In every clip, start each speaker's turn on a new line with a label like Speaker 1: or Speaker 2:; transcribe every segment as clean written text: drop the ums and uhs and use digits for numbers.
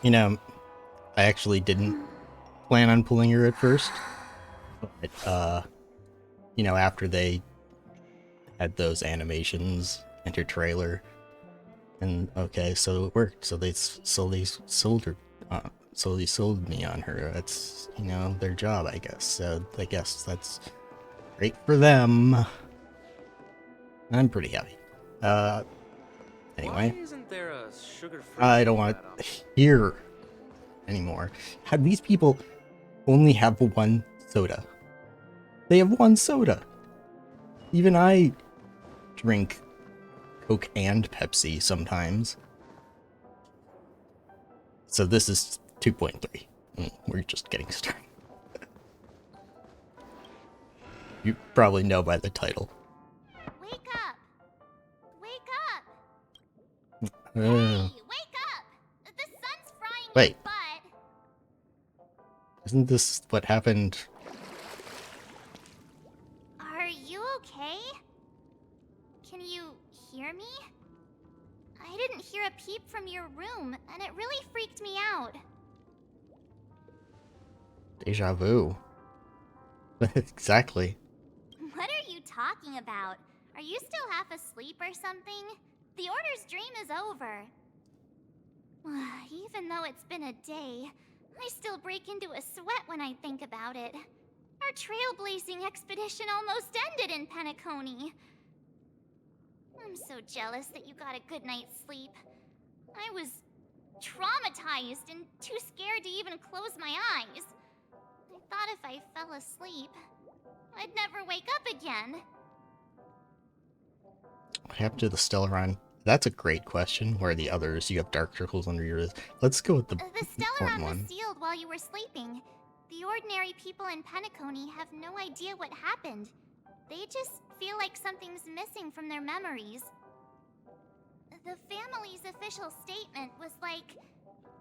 Speaker 1: You know, I actually didn't plan on pulling her at first, but after they had those animations and her trailer, and okay, so it worked. So they sold her, so they sold me on her. That's their job, I guess. So I guess that's great for them. I'm pretty happy. Uh,
Speaker 2: Why
Speaker 1: anyway,
Speaker 2: isn't there a sugar-free
Speaker 1: I don't
Speaker 2: drink
Speaker 1: want
Speaker 2: that
Speaker 1: to
Speaker 2: option?
Speaker 1: hear anymore. How these people only have one soda? They have one soda. Even I drink Coke and Pepsi sometimes. So this is 2.3. We're just getting started. You probably know by the title.
Speaker 3: Wake up! Wake up!
Speaker 1: Uh,
Speaker 3: Hey, wake up! The sun's frying your
Speaker 1: wait,
Speaker 3: butt.
Speaker 1: isn't this what happened?
Speaker 3: Are you okay? Can you hear me? I didn't hear a peep from your room, and it really freaked me out.
Speaker 1: Deja vu. Exactly.
Speaker 3: What are you talking about? Are you still half asleep or something? The Order's dream is over. Even though it's been a day, I still break into a sweat when I think about it. Our trailblazing expedition almost ended in Penacony. I'm so jealous that you got a good night's sleep. I was traumatized and too scared to even close my eyes. I thought if I fell asleep, I'd never wake up again.
Speaker 1: What happened to the Stellaron? That's a great question. Where are the others? You have dark circles under your... Let's go with the
Speaker 3: The
Speaker 1: important
Speaker 3: Stellaron was
Speaker 1: one.
Speaker 3: sealed while you were sleeping. The ordinary people in Penacony have no idea what happened. They just feel like something's missing from their memories. The family's official statement was like,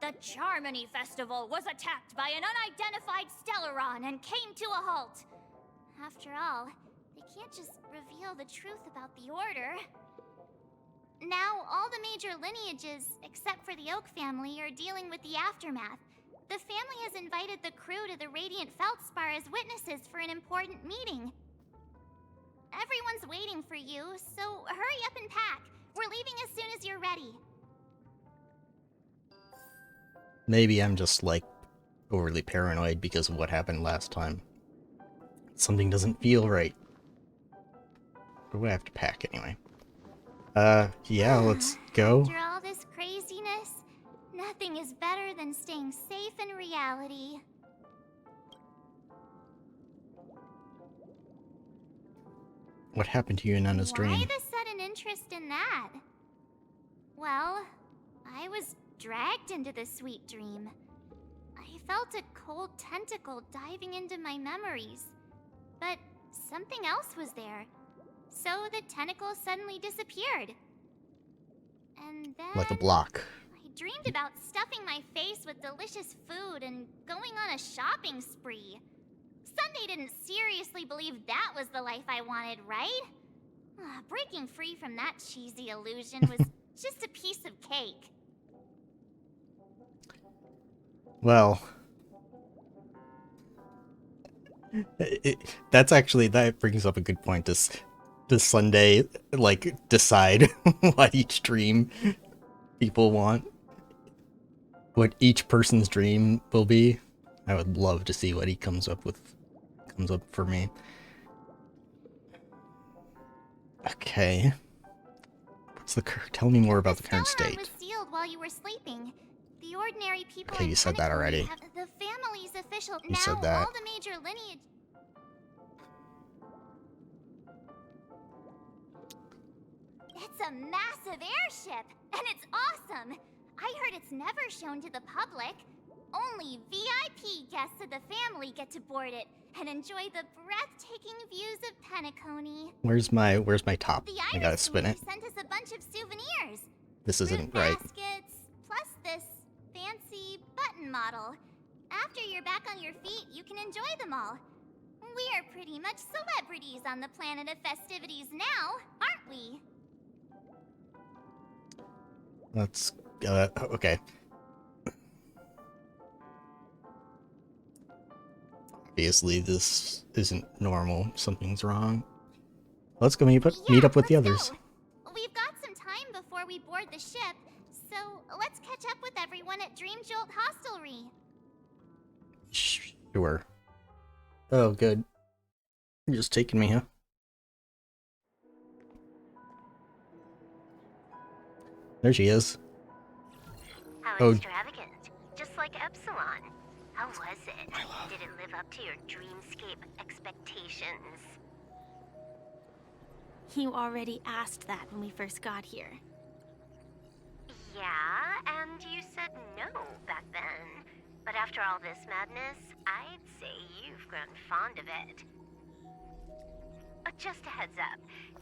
Speaker 3: "The Charmony Festival was attacked by an unidentified Stellaron and came to a halt." After all, they can't just reveal the truth about the Order. Now, all the major lineages, except for the Oak family, are dealing with the aftermath. The family has invited the crew to the Radiant Feldspar as witnesses for an important meeting. Everyone's waiting for you, so hurry up and pack. We're leaving as soon as you're ready.
Speaker 1: Maybe I'm just, like, overly paranoid because of what happened last time. Something doesn't feel right. But we have to pack anyway. Yeah, let's go.
Speaker 3: After all this craziness, nothing is better than staying safe in reality.
Speaker 1: What happened to you in Nana's dream?
Speaker 3: Why the sudden interest in that? Well, I was dragged into the sweet dream. I felt a cold tentacle diving into my memories. But something else was there. So the tentacle suddenly disappeared. And then...
Speaker 1: Like a block.
Speaker 3: I dreamed about stuffing my face with delicious food and going on a shopping spree. Sunday didn't seriously believe that was the life I wanted, right? Breaking free from that cheesy illusion was just a piece of cake.
Speaker 1: Well... that brings up a good point. Does Sunday, like, decide what each dream people want? What each person's dream will be? I would love to see what he comes up for me. Okay. Tell me more about the current state.
Speaker 3: Was sealed while you were sleeping. The ordinary people
Speaker 1: Okay, you said that already.
Speaker 3: The family's official.
Speaker 1: You said that.
Speaker 3: All the major lineage. It's a massive airship, and it's awesome. I heard it's never shown to the public. Only VIP guests of the family get to board it and enjoy the breathtaking views of Penacony.
Speaker 1: Where's my top? I gotta spin it.
Speaker 3: Sent us a bunch of souvenirs.
Speaker 1: This isn't right.
Speaker 3: Baskets, plus this fancy button model. After you're back on your feet, you can enjoy them all. We are pretty much celebrities on the planet of festivities now, aren't we?
Speaker 1: Let's okay. Obviously, this isn't normal. Something's wrong. Let's go meet up with the
Speaker 3: let's
Speaker 1: others.
Speaker 3: go. We've got some time before we board the ship, so let's catch up with everyone at Dream Jolt Hostelry.
Speaker 1: Sure. Oh, good. You're just taking me, huh? There she is.
Speaker 4: How
Speaker 1: Oh.
Speaker 4: extravagant. Just like Epsilon. How was it? Did it live up to your dreamscape expectations?
Speaker 5: You already asked that when we first got here.
Speaker 4: Yeah, and you said no back then. But after all this madness, I'd say you've grown fond of it. Just a heads up,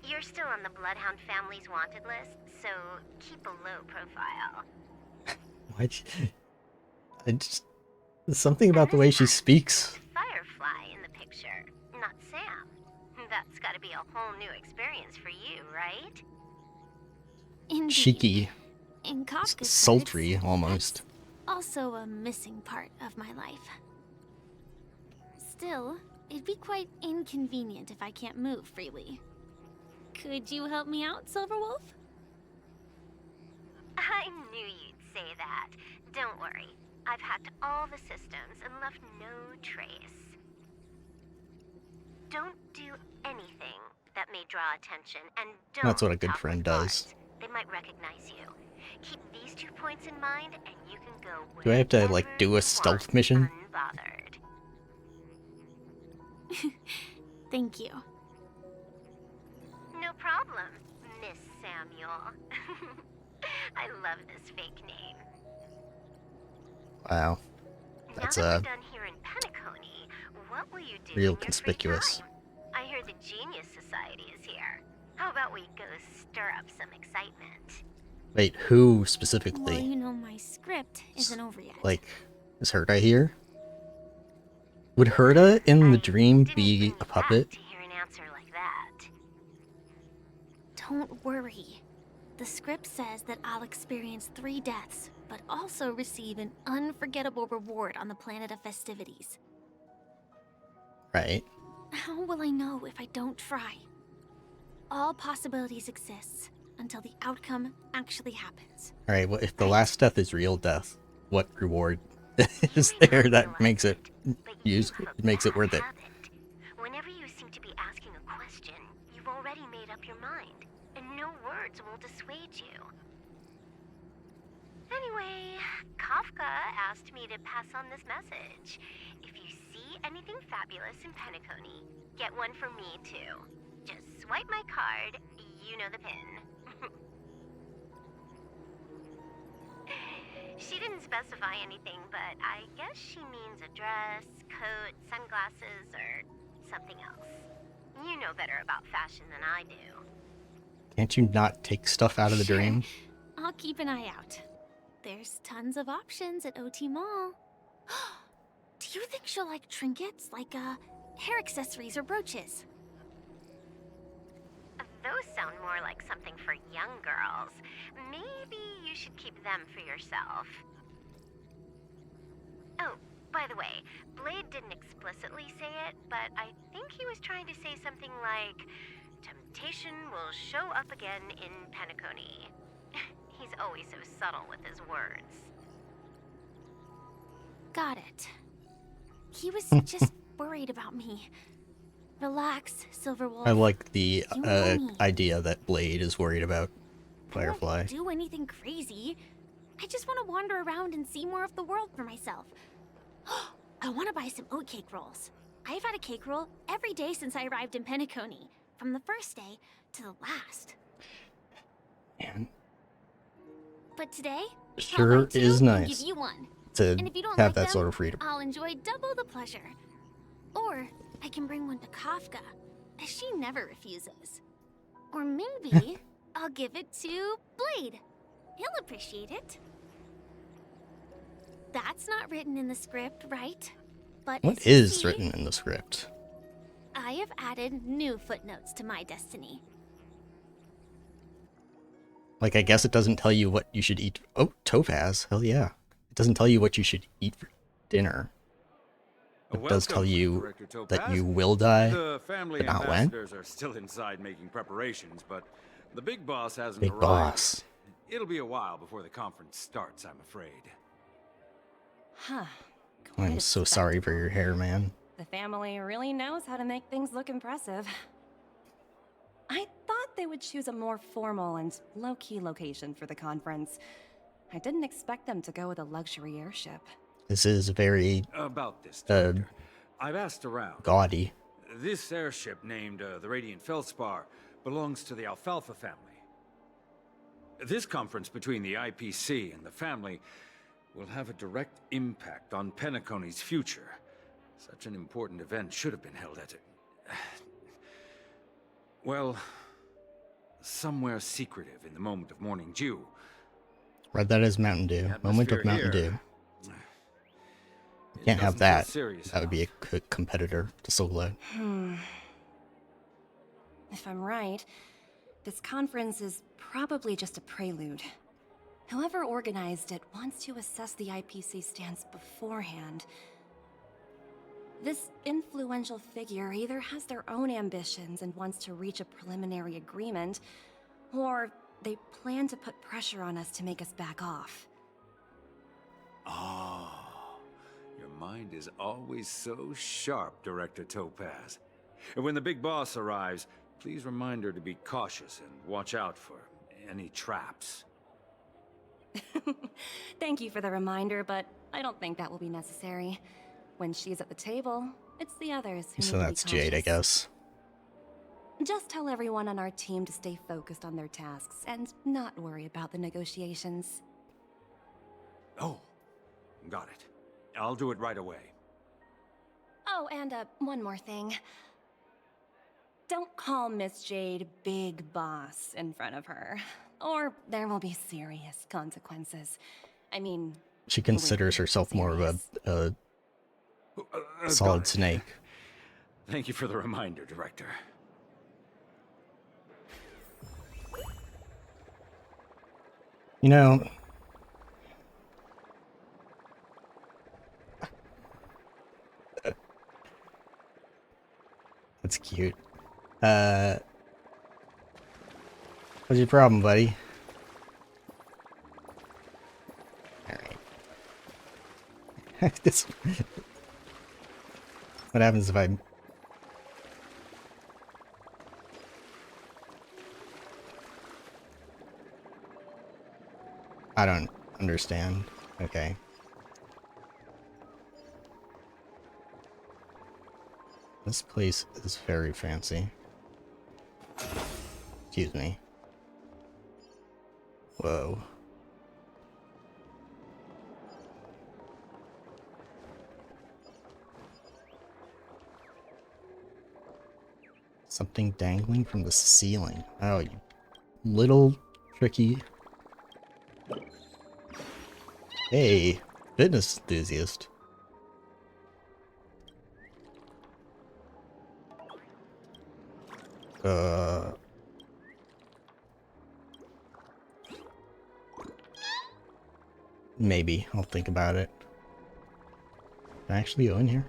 Speaker 4: you're still on the Bloodhound family's wanted list, so keep a low profile.
Speaker 1: What? I just... There's something about the way she speaks.
Speaker 4: Firefly in the picture, not Sam. That's gotta be a whole new experience for you, right?
Speaker 5: Indeed.
Speaker 1: Cheeky.
Speaker 5: In Kafka's
Speaker 1: Sultry,
Speaker 5: sense,
Speaker 1: almost.
Speaker 5: that's also a missing part of my life. Still, it'd be quite inconvenient if I can't move freely. Could you help me out, Silverwolf?
Speaker 4: I knew you'd say that. Don't worry. I've hacked all the systems and left no trace. Don't do anything that may draw attention, and don't
Speaker 1: That's what a good
Speaker 4: talk
Speaker 1: friend
Speaker 4: with
Speaker 1: does.
Speaker 4: guards. They might recognize you. Keep these 2 points in mind, and you can go
Speaker 1: Do I have to, like,
Speaker 4: wherever
Speaker 1: do
Speaker 4: you
Speaker 1: a stealth
Speaker 4: want,
Speaker 1: mission?
Speaker 4: unbothered.
Speaker 5: Thank you.
Speaker 4: No problem, Miss Samuel. I love this fake name.
Speaker 1: Wow. That's,
Speaker 4: now that we're done here in Penacony, what will you do
Speaker 1: real
Speaker 4: in your free
Speaker 1: conspicuous.
Speaker 4: time? I hear the Genius Society is here. How about we go stir up some excitement?
Speaker 1: Wait, who
Speaker 5: Well,
Speaker 1: specifically?
Speaker 5: you know my script isn't over yet.
Speaker 1: Like, is Herta here? Would Herta in the
Speaker 4: I
Speaker 1: dream
Speaker 4: didn't
Speaker 1: be
Speaker 4: bring
Speaker 1: a
Speaker 4: you back
Speaker 1: puppet?
Speaker 4: to hear an answer like that.
Speaker 5: Don't worry. The script says that I'll experience 3 deaths, but also receive an unforgettable reward on the planet of festivities.
Speaker 1: Right.
Speaker 5: How will I know if I don't try? All possibilities exist until the outcome actually happens.
Speaker 1: Alright, well, if the last death is real death, what reward is there that makes it worth it?
Speaker 4: Whenever you seem to be asking a question, you've already made up your mind, and no words will dissuade you. Anyway, Kafka asked me to pass on this message. If you see anything fabulous in Penacony, get one for me too. Just swipe my card, you know the pin. She didn't specify anything, but I guess she means a dress, coat, sunglasses, or something else. You know better about fashion than I do.
Speaker 1: Can't you not take stuff out of the
Speaker 5: Sure.
Speaker 1: dream?
Speaker 5: I'll keep an eye out. There's tons of options at OT Mall. Do you think she'll like trinkets, like hair accessories or brooches?
Speaker 4: Those sound more like something for young girls. Maybe you should keep them for yourself. Oh, by the way, Blade didn't explicitly say it, but I think he was trying to say something like, temptation will show up again in Penacony. He's always so subtle with his words.
Speaker 5: Got it. He was just worried about me. Relax, Silverwolf.
Speaker 1: I like the
Speaker 5: You know me.
Speaker 1: idea that Blade is worried about
Speaker 5: I won't
Speaker 1: Firefly.
Speaker 5: do anything crazy. I just want to wander around and see more of the world for myself. I want to buy some oatcake rolls. I've had a cake roll every day since I arrived in Penacony, from the first day to the last.
Speaker 1: Man,
Speaker 5: But today,
Speaker 1: sure
Speaker 5: I'll buy 2
Speaker 1: is
Speaker 5: and
Speaker 1: nice
Speaker 5: give you one.
Speaker 1: to
Speaker 5: And if you don't
Speaker 1: have
Speaker 5: like
Speaker 1: that
Speaker 5: them,
Speaker 1: sort of freedom.
Speaker 5: I'll enjoy double the pleasure. Or I can bring one to Kafka, as she never refuses. Or maybe I'll give it to Blade. He'll appreciate it. That's not written in the script, right? But
Speaker 1: What
Speaker 5: as you
Speaker 1: is
Speaker 5: see,
Speaker 1: written in the script?
Speaker 5: I have added new footnotes to my destiny.
Speaker 1: Like, I guess it doesn't tell you what you should eat. Oh, Topaz. Hell yeah. It doesn't tell you what you should eat for dinner. It does tell
Speaker 2: Welcome,
Speaker 1: you
Speaker 2: Director
Speaker 1: that
Speaker 2: Topaz.
Speaker 1: you will die.
Speaker 2: The family
Speaker 1: but not when.
Speaker 2: ambassadors are still inside making preparations, but the big boss hasn't
Speaker 1: Big
Speaker 2: arrived.
Speaker 1: boss.
Speaker 2: It'll be a while before the conference starts, I'm afraid.
Speaker 6: Huh.
Speaker 1: I'm
Speaker 6: Quite a
Speaker 1: so sorry for
Speaker 6: spectacle.
Speaker 1: your hair, man.
Speaker 6: The family really knows how to make things look impressive. I thought they would choose a more formal and low-key location for the conference. I didn't expect them to go with a luxury airship.
Speaker 1: This is very
Speaker 2: About this, Director. I've asked around.
Speaker 1: gaudy.
Speaker 2: This airship, named the Radiant Feldspar, belongs to the Alfalfa family. This conference between the IPC and the family will have a direct impact on Penacony's future. Such an important event should have been held at it. Well, somewhere secretive in the moment of morning dew.
Speaker 1: Read that as Mountain Dew.
Speaker 2: The
Speaker 1: Moment of
Speaker 2: atmosphere
Speaker 1: Mountain
Speaker 2: here,
Speaker 1: Dew.
Speaker 2: it
Speaker 1: Can't have
Speaker 2: doesn't feel
Speaker 1: that.
Speaker 2: serious
Speaker 1: That would be
Speaker 2: enough.
Speaker 1: a competitor to Solo.
Speaker 6: If I'm right, this conference is probably just a prelude. Whoever organized it wants to assess the IPC stance beforehand. This influential figure either has their own ambitions and wants to reach a preliminary agreement, or they plan to put pressure on us to make us back off.
Speaker 2: Oh, your mind is always so sharp, Director Topaz. And when the big boss arrives, please remind her to be cautious and watch out for any traps.
Speaker 6: Thank you for the reminder, but I don't think that will be necessary. When she's at the table, it's the others who
Speaker 1: So
Speaker 6: need to be
Speaker 1: that's Jade, I
Speaker 6: cautious.
Speaker 1: guess.
Speaker 6: Just tell everyone on our team to stay focused on their tasks and not worry about the negotiations.
Speaker 2: Oh, got it. I'll do it right away.
Speaker 6: Oh, and one more thing. Don't call Miss Jade Big Boss in front of her, or there will be serious consequences. I mean,
Speaker 1: She considers herself more of a solid
Speaker 2: Got it.
Speaker 1: snake.
Speaker 2: Thank you for the reminder, Director.
Speaker 1: You know, that's cute. What's your problem, buddy? Alright. This... What happens if I... I don't understand. Okay. This place is very fancy. Excuse me. Whoa. Something dangling from the ceiling. Oh, you little tricky. Hey, fitness enthusiast. Maybe. I'll think about it. Can I actually go in here?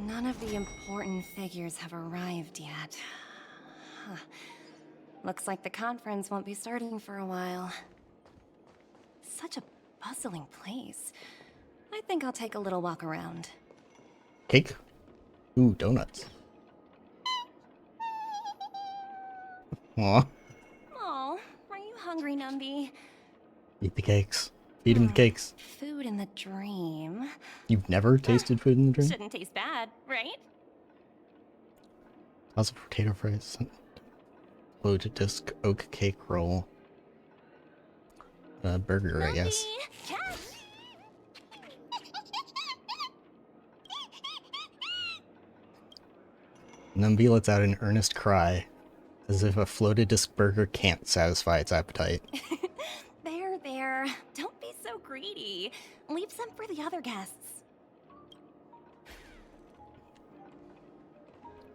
Speaker 6: None of the important figures have arrived yet. Huh. Looks like the conference won't be starting for a while. Such a bustling place. I think I'll take a little walk around.
Speaker 1: Cake? Ooh, donuts. Aw.
Speaker 6: Oh, are you hungry, Numby?
Speaker 1: Eat the cakes. Feed him the cakes.
Speaker 6: Food in the dream.
Speaker 1: You've never tasted food in the dream?
Speaker 6: Shouldn't taste bad, right?
Speaker 1: How's a potato fries? Loaded disc oak cake roll. Burger, I guess.
Speaker 5: Catch!
Speaker 1: Numby lets out an earnest cry, as if a floated disc burger can't satisfy its appetite.
Speaker 6: There. Don't be so greedy. Leave some for the other guests.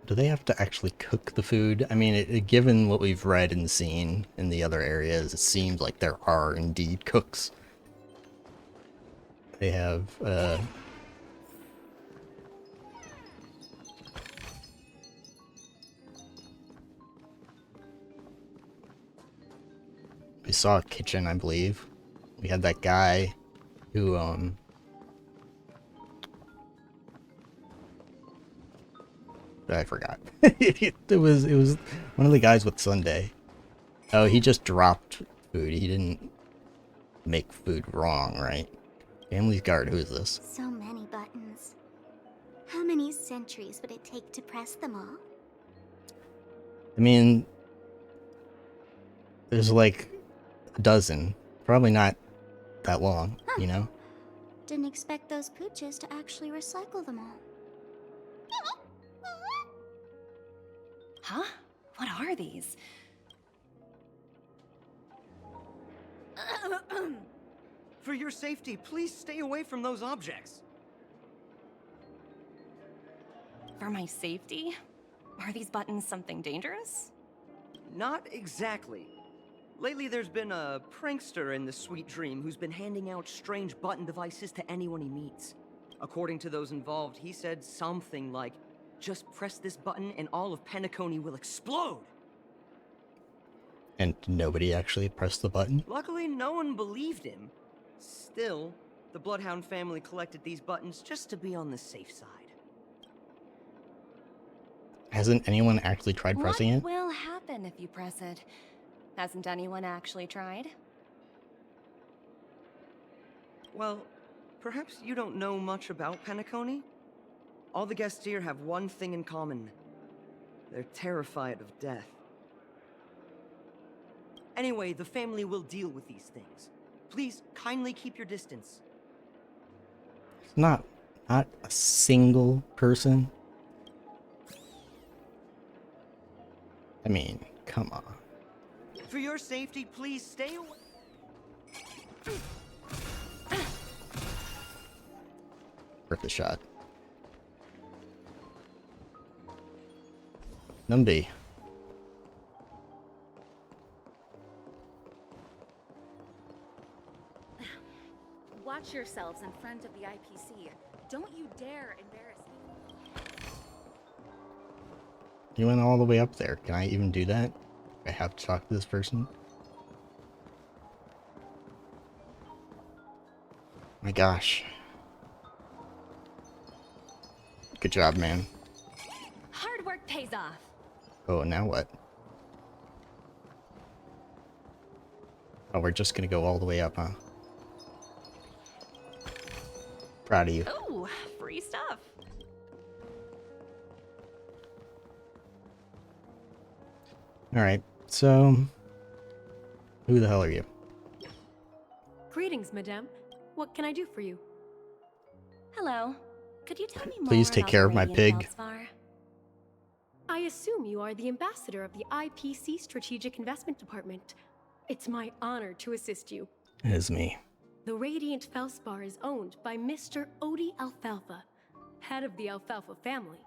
Speaker 1: Do they have to actually cook the food? I mean, given what we've read and seen in the other areas, it seems like there are indeed cooks. They have, we saw a kitchen, I believe. We had that guy who, I forgot. it was one of the guys with Sunday. Oh, he just dropped food. He didn't make food wrong, right? Family's Guard, who is this?
Speaker 3: So many buttons. How many centuries would it take to press them all?
Speaker 1: I mean, there's like a dozen. Probably not that long, you know?
Speaker 3: Didn't expect those pooches to actually recycle them all.
Speaker 6: Huh? What are these?
Speaker 7: For your safety, please stay away from those objects.
Speaker 6: For my safety? Are these buttons something dangerous?
Speaker 7: Not exactly. Lately, there's been a prankster in the Sweet Dream who's been handing out strange button devices to anyone he meets. According to those involved, he said something like, "Just press this button and all of Penacony will explode."
Speaker 1: And nobody actually pressed the button?
Speaker 7: Luckily, no one believed him. Still, the Bloodhound family collected these buttons just to be on the safe side.
Speaker 1: Hasn't anyone actually tried pressing it?
Speaker 6: What will happen if you press it? Hasn't anyone actually tried?
Speaker 7: Well, perhaps you don't know much about Penacony? All the guests here have one thing in common. They're terrified of death. Anyway, the family will deal with these things. Please, kindly keep your distance.
Speaker 1: Not a single person. I mean, come on.
Speaker 7: For your safety, please stay away.
Speaker 1: Worth a shot. Numby.
Speaker 8: Watch yourselves in front of the IPC. Don't you dare embarrass me.
Speaker 1: You went all the way up there. Can I even do that? I have to talk to this person? My gosh. Good job, man.
Speaker 6: Hard work pays off.
Speaker 1: Oh, now what? Oh, we're just gonna go all the way up, huh? Proud of you.
Speaker 6: Ooh, free stuff.
Speaker 1: Alright, so... Who the hell are you?
Speaker 9: Greetings, madame. What can I do for you?
Speaker 6: Hello. Could you tell me more
Speaker 1: Please take
Speaker 6: about
Speaker 1: care
Speaker 6: the
Speaker 1: of my
Speaker 6: Radiant
Speaker 1: pig.
Speaker 6: Feldspar?
Speaker 9: I assume you are the ambassador of the IPC Strategic Investment Department. It's my honor to assist you.
Speaker 1: It is me.
Speaker 9: The Radiant Felspar is owned by Mr. Odie Alfalfa, head of the Alfalfa family.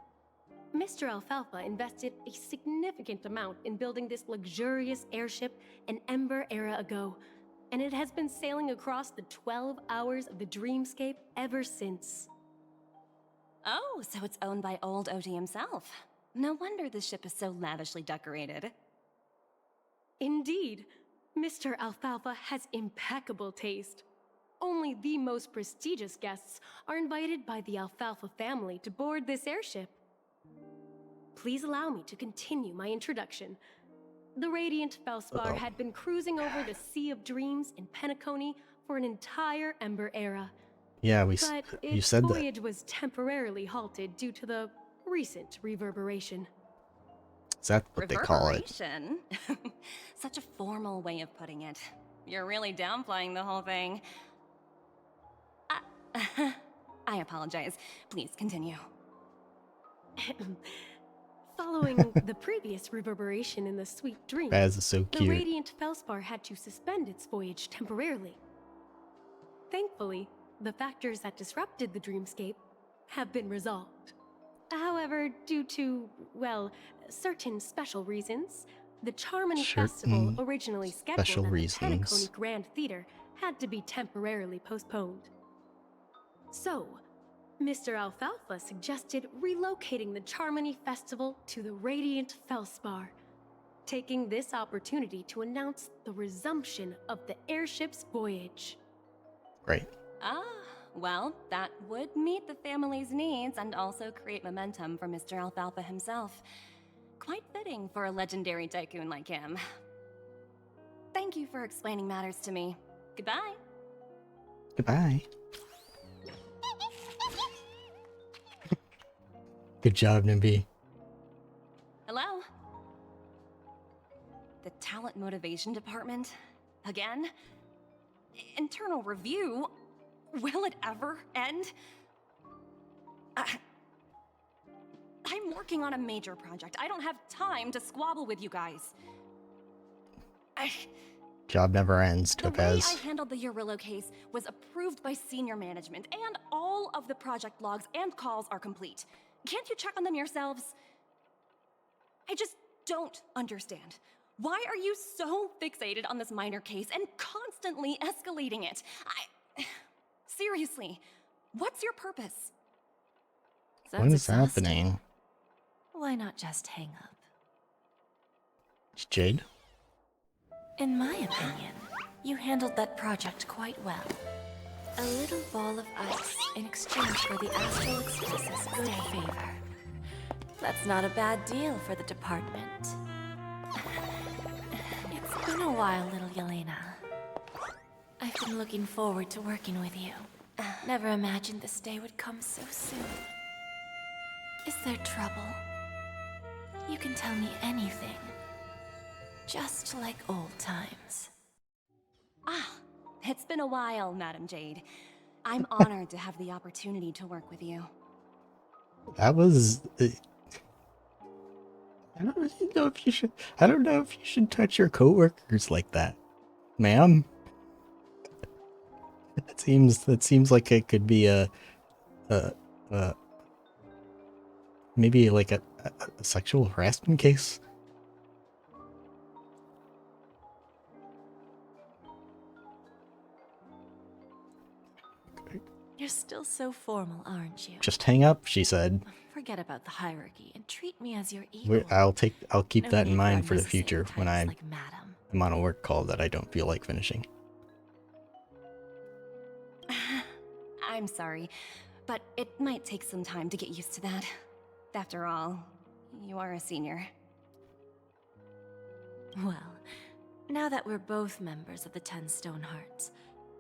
Speaker 9: Mr. Alfalfa invested a significant amount in building this luxurious airship an Ember era ago, and it has been sailing across the 12 hours of the dreamscape ever since.
Speaker 6: Oh, so it's owned by old Odie himself. No wonder the ship is so lavishly decorated.
Speaker 9: Indeed, Mr. Alfalfa has impeccable taste. Only the most prestigious guests are invited by the Alfalfa family to board this airship. Please allow me to continue my introduction. The Radiant Felspar had been cruising over the Sea of Dreams in Penacony for an entire Ember era.
Speaker 1: Yeah,
Speaker 9: But
Speaker 1: you
Speaker 9: its
Speaker 1: said that.
Speaker 9: voyage was temporarily halted due to the recent reverberation.
Speaker 1: Is that what they call it?
Speaker 6: Reverberation? Such a formal way of putting it. You're really downplaying the whole thing. I apologize. Please continue.
Speaker 9: Following the previous reverberation in the sweet dream,
Speaker 1: Baz is so
Speaker 9: the
Speaker 1: cute.
Speaker 9: radiant felspar had to suspend its voyage temporarily. Thankfully, the factors that disrupted the dreamscape have been resolved. However, due to, well, certain special reasons, the Charmony Festival,
Speaker 1: Certain
Speaker 9: originally scheduled
Speaker 1: special
Speaker 9: at
Speaker 1: reasons.
Speaker 9: the Penacony Grand Theater, had to be temporarily postponed. So, Mr. Alfalfa suggested relocating the Charmony Festival to the Radiant Felspar, taking this opportunity to announce the resumption of the airship's voyage.
Speaker 1: Right.
Speaker 6: Ah, well, that would meet the family's needs and also create momentum for Mr. Alfalfa himself. Quite fitting for a legendary tycoon like him. Thank you for explaining matters to me. Goodbye.
Speaker 1: Goodbye. Good job, Nimby.
Speaker 6: Hello? The talent motivation department? Again? Internal review? Will it ever end? I'm working on a major project. I don't have time to squabble with you guys.
Speaker 1: Job never ends,
Speaker 6: The way
Speaker 1: Topaz.
Speaker 6: I handled the Eurillo case was approved by senior management, and all of the project logs and calls are complete. Can't you check on them yourselves? I just don't understand. Why are you so fixated on this minor case and constantly escalating it? Seriously, what's your purpose?
Speaker 1: What is happening?
Speaker 10: Why not just hang up?
Speaker 1: It's Jade?
Speaker 10: In my opinion, you handled that project quite well. A little ball of ice in exchange for the Astral Express's good favor. That's not a bad deal for the department. It's been a while, little Yelena. I've been looking forward to working with you. Never imagined this day would come so soon. Is there trouble? You can tell me anything. Just like old times.
Speaker 6: Ah, it's been a while, Madam Jade. I'm honored to have the opportunity to work with you.
Speaker 1: That was... I don't really know if you should... I don't know if you should touch your coworkers like that. Ma'am? That seems like it could be maybe like a sexual harassment case.
Speaker 10: You're still so formal, aren't you?
Speaker 1: Just hang up, she said.
Speaker 10: Forget about the hierarchy and treat me as your equal.
Speaker 1: I'll keep
Speaker 10: No
Speaker 1: that in
Speaker 10: need
Speaker 1: mind for the
Speaker 10: unnecessary
Speaker 1: future when
Speaker 10: titles
Speaker 1: I'm
Speaker 10: like madam.
Speaker 1: on a work call that I don't feel like finishing.
Speaker 6: I'm sorry, but it might take some time to get used to that. After all, you are a senior.
Speaker 10: Well, now that we're both members of the 10 Stone Hearts,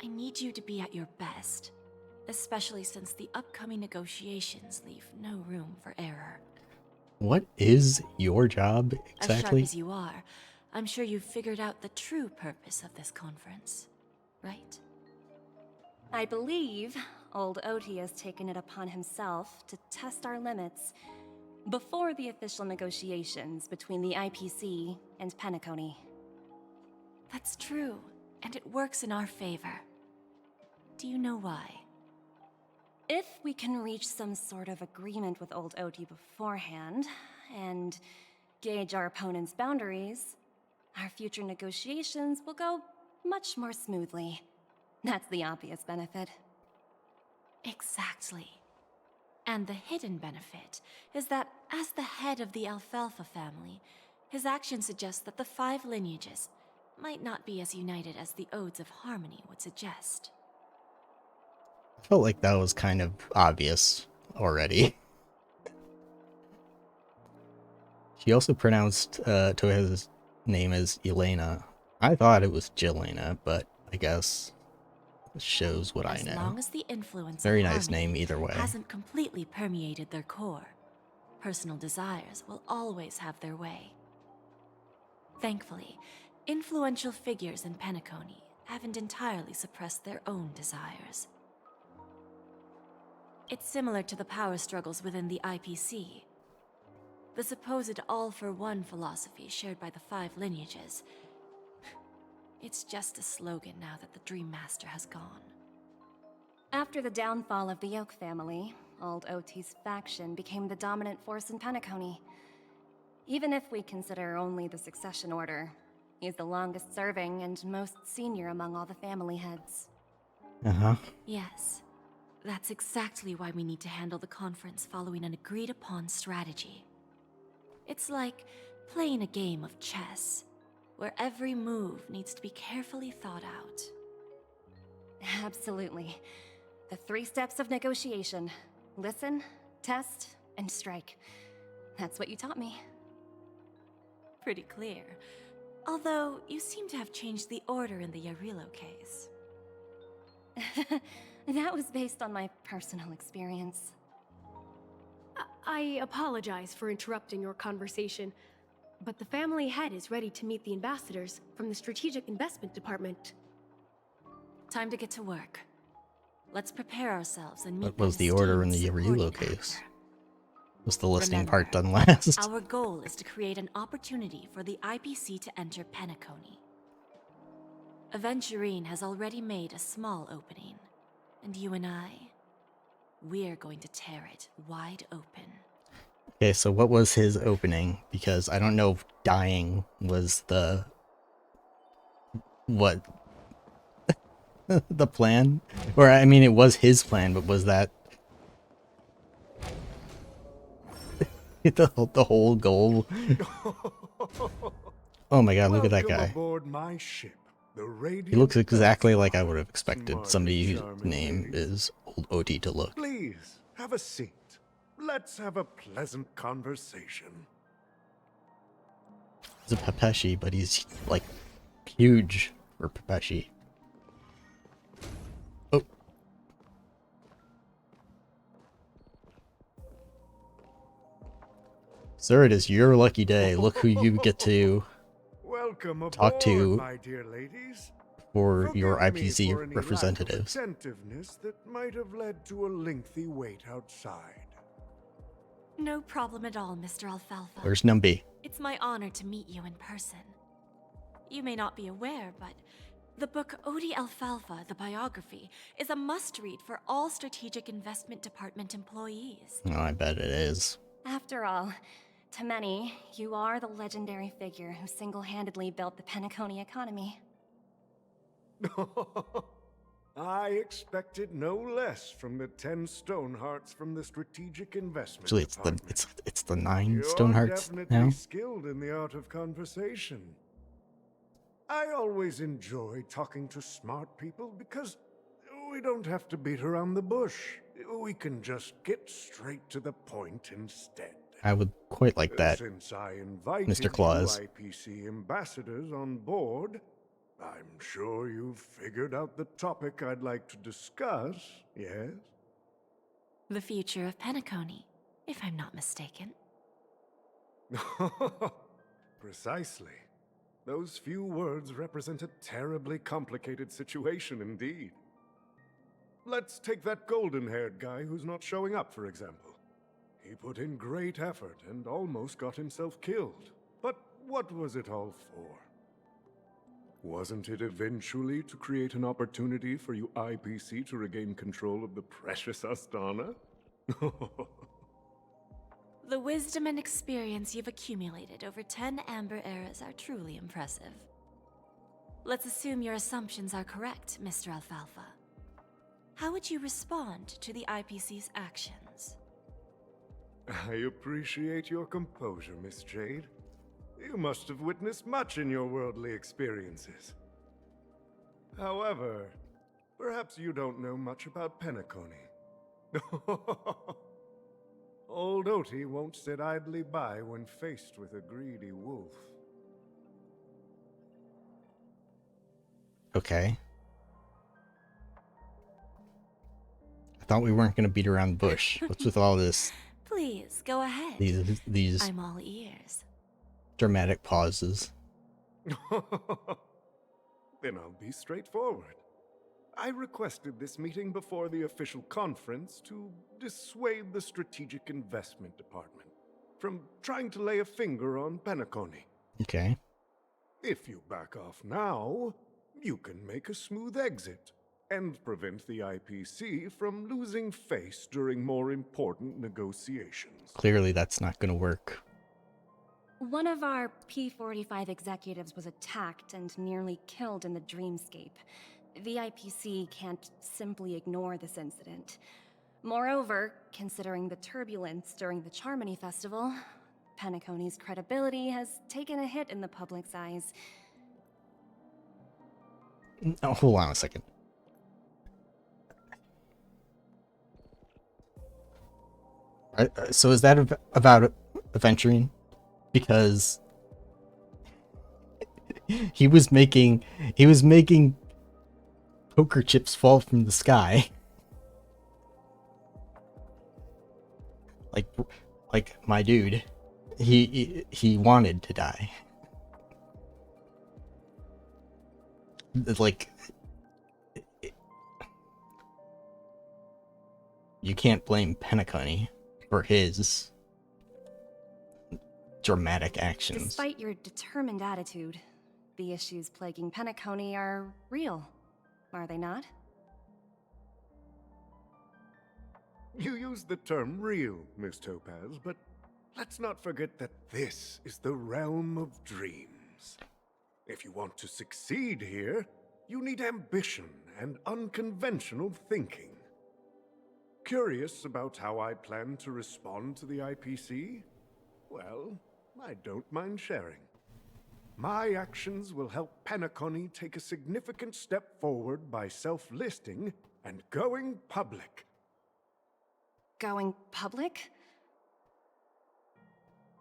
Speaker 10: I need you to be at your best. Especially since the upcoming negotiations leave no room for error.
Speaker 1: What is your job
Speaker 10: As
Speaker 1: exactly?
Speaker 10: sharp as you are, I'm sure you've figured out the true purpose of this conference, right?
Speaker 6: I believe old Oti has taken it upon himself to test our limits before the official negotiations between the IPC and Penacony.
Speaker 10: That's true, and it works in our favor. Do you know why?
Speaker 6: If we can reach some sort of agreement with old Oti beforehand, and gauge our opponent's boundaries, our future negotiations will go much more smoothly. That's the obvious benefit.
Speaker 10: Exactly. And the hidden benefit is that as the head of the Alfalfa family, his actions suggest that the 5 lineages might not be as united as the Odes of Harmony would suggest.
Speaker 1: I felt like that was kind of obvious already. She also pronounced Tohez's name as Elena. I thought it was Jelena, but I guess it shows what I know.
Speaker 10: As long as the influence
Speaker 1: Very
Speaker 10: of
Speaker 1: nice
Speaker 10: Harmony
Speaker 1: name either way.
Speaker 10: hasn't completely permeated their core. personal desires will always have their way. Thankfully, influential figures in Penacony haven't entirely suppressed their own desires. It's similar to the power struggles within the IPC. The supposed all-for-one philosophy shared by the 5 lineages. It's just a slogan now that the Dream Master has gone.
Speaker 6: After the downfall of the Yoke family, Old OT's faction became the dominant force in Penacony. Even if we consider only the succession order, he's the longest serving and most senior among all the family heads.
Speaker 1: Uh-huh.
Speaker 10: Yes, that's exactly why we need to handle the conference following an agreed-upon strategy. It's like playing a game of chess, where every move needs to be carefully thought out.
Speaker 6: Absolutely. The 3 steps of negotiation. Listen, test, and strike. That's what you taught me.
Speaker 10: Pretty clear. Although, you seem to have changed the order in the Yarilo case.
Speaker 6: That was based on my personal experience.
Speaker 9: I apologize for interrupting your conversation, but the family head is ready to meet the ambassadors from the Strategic Investment Department.
Speaker 10: Time to get to work. Let's prepare ourselves and meet.
Speaker 1: What was the order in the
Speaker 10: supporting
Speaker 1: Yarilo case?
Speaker 10: actor.
Speaker 1: Was the listing
Speaker 10: Remember,
Speaker 1: part done last?
Speaker 10: Our goal is to create an opportunity for the IPC to enter Penacony. Aventurine has already made a small opening, and you and we're going to tear it wide open.
Speaker 1: Okay, so what was his opening? Because I don't know if dying was the... what? The plan? Or, I mean, it was his plan, but was that... the whole goal? Oh my god, look at that guy.
Speaker 11: Aboard my ship, the
Speaker 1: He looks
Speaker 11: Radiant
Speaker 1: exactly like I
Speaker 11: Fellspar.
Speaker 1: would have expected
Speaker 11: Smart
Speaker 1: somebody
Speaker 11: and
Speaker 1: whose
Speaker 11: charming
Speaker 1: name
Speaker 11: ladies.
Speaker 1: is Old OT to look.
Speaker 11: Please, have a seat. Let's have a pleasant conversation.
Speaker 1: He's a Pepeshi, but he's, like, huge for Pepeshi. Oh. Sir, it is your lucky day. Look who you get to
Speaker 11: Welcome aboard,
Speaker 1: talk to
Speaker 11: my dear ladies.
Speaker 1: for your
Speaker 11: Forgive me
Speaker 1: IPC
Speaker 11: for any
Speaker 1: representatives.
Speaker 11: lack of attentiveness that might have led to a lengthy wait outside.
Speaker 10: No problem at all, Mr. Alfalfa.
Speaker 1: Where's Numby?
Speaker 10: It's my honor to meet you in person. You may not be aware, but the book Odie Alfalfa, the biography, is a must-read for all Strategic Investment Department employees.
Speaker 1: Oh, I bet it is.
Speaker 6: After all, to many, you are the legendary figure who single-handedly built the Penacony economy.
Speaker 11: I expected no less from the 10 Stonehearts from the Strategic Investment
Speaker 1: Actually,
Speaker 11: Department.
Speaker 1: it's the 9
Speaker 11: You're
Speaker 1: Stonehearts
Speaker 11: definitely
Speaker 1: now.
Speaker 11: skilled in the art of conversation. I always enjoy talking to smart people because we don't have to beat around the bush. We can just get straight to the point instead.
Speaker 1: I would quite like that.
Speaker 11: Since I invited
Speaker 1: Mr. Claus.
Speaker 11: you IPC ambassadors on board, I'm sure you've figured out the topic I'd like to discuss, yes?
Speaker 10: The future of Penacony, if I'm not mistaken.
Speaker 11: Precisely. Those few words represent a terribly complicated situation indeed. Let's take that golden-haired guy who's not showing up, for example. He put in great effort and almost got himself killed. But what was it all for? Wasn't it eventually to create an opportunity for you IPC to regain control of the precious Astana?
Speaker 10: The wisdom and experience you've accumulated over 10 Amber Eras are truly impressive. Let's assume your assumptions are correct, Mr. Alfalfa. How would you respond to the IPC's actions?
Speaker 11: I appreciate your composure, Miss Jade. You must have witnessed much in your worldly experiences. However, perhaps you don't know much about Penacony. Old Oti won't sit idly by when faced with a greedy wolf.
Speaker 1: Okay. I thought we weren't going to beat around the bush. What's with all this
Speaker 10: Please, go ahead.
Speaker 1: These
Speaker 10: I'm all ears.
Speaker 1: dramatic pauses.
Speaker 11: Then I'll be straightforward. I requested this meeting before the official conference to dissuade the Strategic Investment Department from trying to lay a finger on Penacony.
Speaker 1: Okay.
Speaker 11: If you back off now, you can make a smooth exit and prevent the IPC from losing face during more important negotiations.
Speaker 1: Clearly that's not going to work.
Speaker 6: One of our P-45 executives was attacked and nearly killed in the dreamscape. The IPC can't simply ignore this incident. Moreover, considering the turbulence during the Charmony Festival, Penacony's credibility has taken a hit in the public's eyes.
Speaker 1: Oh, hold on a second. So is that about Aventurine? Because he was making poker chips fall from the sky. Like my dude, he wanted to die. Like, you can't blame Penacony for his dramatic actions.
Speaker 6: Despite your determined attitude, the issues plaguing Penacony are real, are they not?
Speaker 11: You use the term real, Miss Topaz, but let's not forget that this is the realm of dreams. If you want to succeed here, you need ambition and unconventional thinking. Curious about how I plan to respond to the IPC? Well, I don't mind sharing. My actions will help Penacony take a significant step forward by self-listing and going public.
Speaker 6: Going public?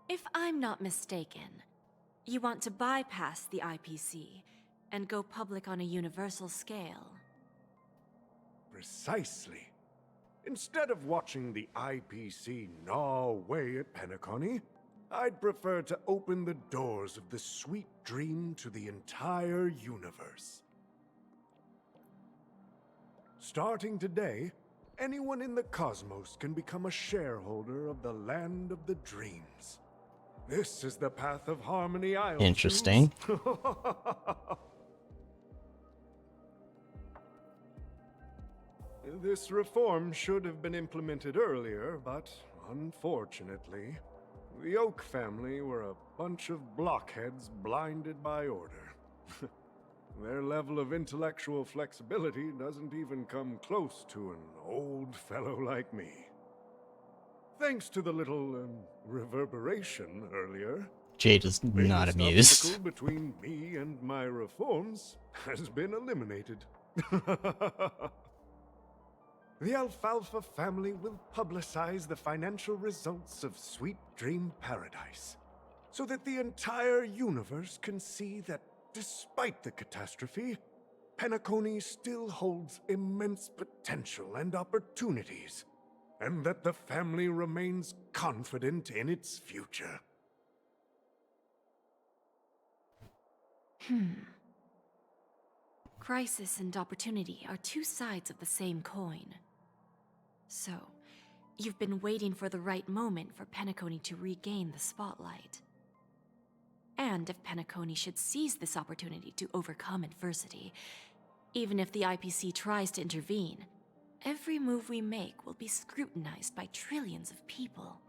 Speaker 10: If I'm not mistaken, you want to bypass the IPC and go public on a universal scale.
Speaker 11: Precisely. Instead of watching the IPC gnaw away at Penacony, I'd prefer to open the doors of the sweet dream to the entire universe. Starting today, anyone in the cosmos can become a shareholder of the land of the dreams. This is the path of harmony I'll
Speaker 1: Interesting.
Speaker 11: choose. This reform should have been implemented earlier, but unfortunately, the Oak family were a bunch of blockheads blinded by order. Their level of intellectual flexibility doesn't even come close to an old fellow like me. Thanks to the little reverberation earlier,
Speaker 1: Jade is not
Speaker 11: biggest
Speaker 1: amused.
Speaker 11: obstacle between me and my reforms has been eliminated. The Alfalfa family will publicize the financial results of Sweet Dream Paradise, so that the entire universe can see that despite the catastrophe, Penacony still holds immense potential and opportunities, and that the family remains confident in its future.
Speaker 10: Crisis and opportunity are two sides of the same coin. So, you've been waiting for the right moment for Penacony to regain the spotlight. And if Penacony should seize this opportunity to overcome adversity, even if the IPC tries to intervene, every move we make will be scrutinized by trillions of people.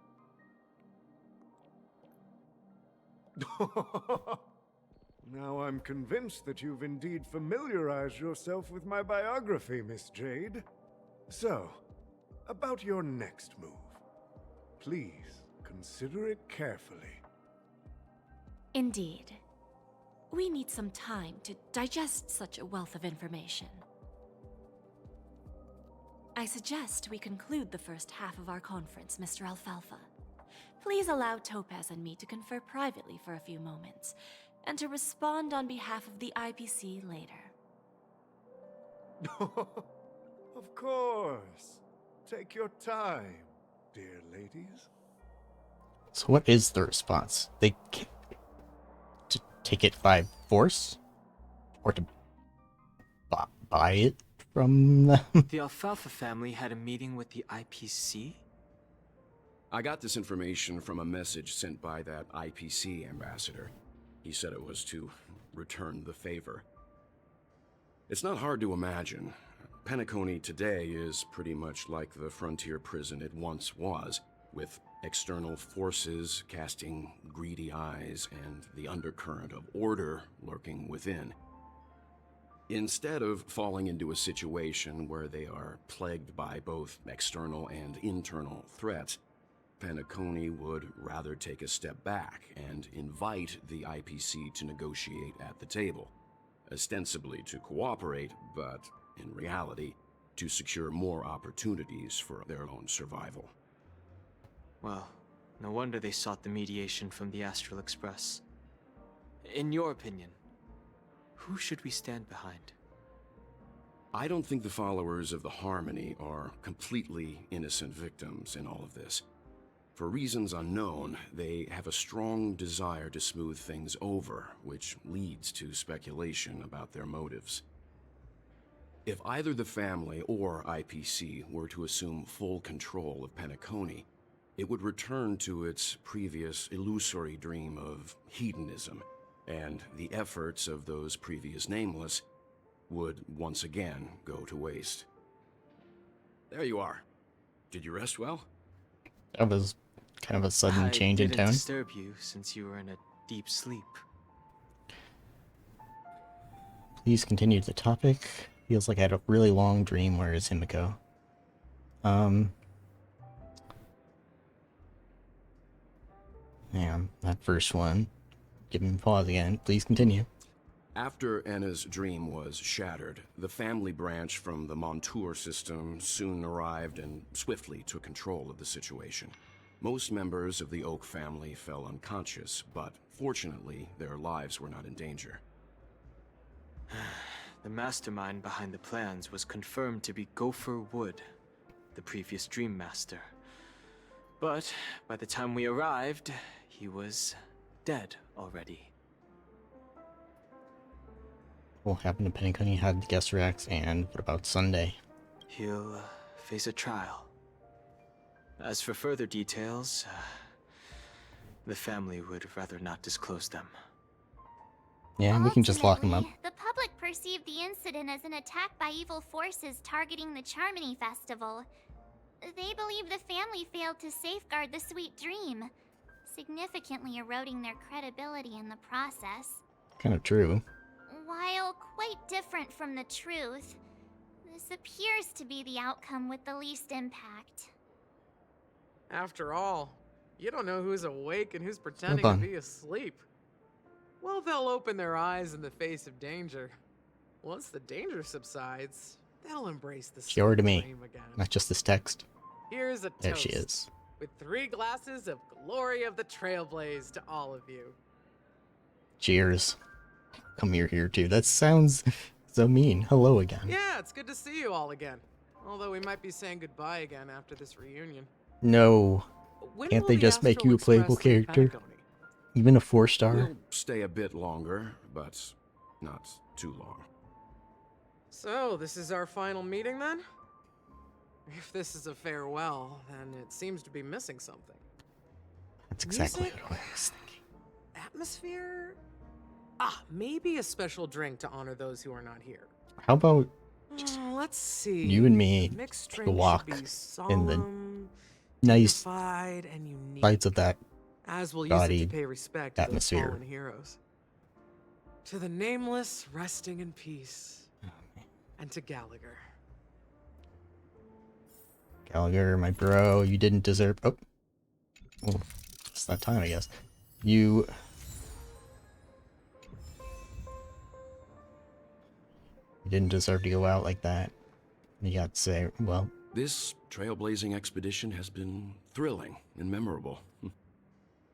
Speaker 11: Now I'm convinced that you've indeed familiarized yourself with my biography, Miss Jade. So, about your next move. Please, consider it carefully.
Speaker 10: Indeed. We need some time to digest such a wealth of information. I suggest we conclude the first half of our conference, Mr. Alfalfa. Please allow Topaz and me to confer privately for a few moments, and to respond on behalf of the IPC later.
Speaker 11: Of course. Take your time, dear ladies.
Speaker 1: So what is the response? They to take it by force, or to buy it from them?
Speaker 12: The Alfalfa family had a meeting with the IPC?
Speaker 13: I got this information from a message sent by that IPC ambassador. He said it was to return the favor. It's not hard to imagine. Penacony today is pretty much like the frontier prison it once was, with external forces casting greedy eyes and the undercurrent of order lurking within. Instead of falling into a situation where they are plagued by both external and internal threats, Penacony would rather take a step back and invite the IPC to negotiate at the table, ostensibly to cooperate, but in reality, to secure more opportunities for their own survival.
Speaker 12: Well, no wonder they sought the mediation from the Astral Express. In your opinion, who should we stand behind?
Speaker 13: I don't think the followers of the Harmony are completely innocent victims in all of this. For reasons unknown, they have a strong desire to smooth things over, which leads to speculation about their motives. If either the family or IPC were to assume full control of Penacony, it would return to its previous illusory dream of hedonism, and the efforts of those previous nameless would once again go to waste. There you are. Did you rest well?
Speaker 1: That was kind of a sudden change in
Speaker 12: I
Speaker 1: tone.
Speaker 12: didn't disturb you since you were in a deep sleep.
Speaker 1: Please continue the topic. Feels like I had a really long dream. Where is Himiko? Yeah, that first one. Give me pause again. Please continue.
Speaker 13: After Anna's dream was shattered, the family branch from the Montour system soon arrived and swiftly took control of the situation. Most members of the Oak family fell unconscious, but fortunately, their lives were not in danger.
Speaker 12: The mastermind behind the plans was confirmed to be Gopher Wood, the previous Dream Master. But by the time we arrived, he was dead already.
Speaker 1: What happened to Penacony? Had the guest reacts, and what about Sunday?
Speaker 12: He'll face a trial. As for further details, the family would rather not disclose them.
Speaker 1: Yeah, we can just lock him up.
Speaker 3: Ultimately, the public perceived the incident as an attack by evil forces targeting the Charmony Festival. They believe the family failed to safeguard the sweet dream, significantly eroding their credibility in the process.
Speaker 1: Kind of true.
Speaker 3: While quite different from the truth, this appears to be the outcome with the least impact.
Speaker 14: After all, you don't know who's awake and who's pretending to be asleep. Well, they'll open their eyes in the face of danger. Once the danger subsides, they'll embrace the
Speaker 1: Show her to me,
Speaker 14: dream again.
Speaker 1: not just this text.
Speaker 14: Here's a toast.
Speaker 1: There she is.
Speaker 14: With 3 glasses of glory of the Trailblaze to all of you.
Speaker 1: Cheers. Come here too. That sounds so mean. Hello again.
Speaker 14: Yeah, it's good to see you all again. Although we might be saying goodbye again after this reunion.
Speaker 1: No.
Speaker 14: When
Speaker 1: Can't
Speaker 14: will
Speaker 1: they
Speaker 14: the
Speaker 1: just make
Speaker 14: Astral
Speaker 1: you a playable
Speaker 14: Express leave
Speaker 1: character?
Speaker 14: Penacony?
Speaker 1: Even a 4-star?
Speaker 13: We'll stay a bit longer, but not too long.
Speaker 14: So, this is our final meeting then? If this is a farewell, then it seems to be missing something.
Speaker 1: That's exactly
Speaker 14: Music?
Speaker 1: what I was thinking.
Speaker 14: Atmosphere? Maybe a special drink to honor those who are not here.
Speaker 1: How about
Speaker 14: Let's see.
Speaker 1: you and me
Speaker 14: Mixed
Speaker 1: take a
Speaker 14: drink
Speaker 1: walk
Speaker 14: should be
Speaker 1: in the
Speaker 14: solemn,
Speaker 1: nice
Speaker 14: dignified, and unique,
Speaker 1: sides of that
Speaker 14: as we'll use it to
Speaker 1: gaudy
Speaker 14: pay respect to those
Speaker 1: atmosphere?
Speaker 14: fallen heroes. To the nameless, resting in peace. And to Gallagher.
Speaker 1: Gallagher, my bro, you didn't deserve... Oh, it's that time, I guess. You didn't deserve to go out like that. You got to say, well...
Speaker 13: This trailblazing expedition has been thrilling and memorable.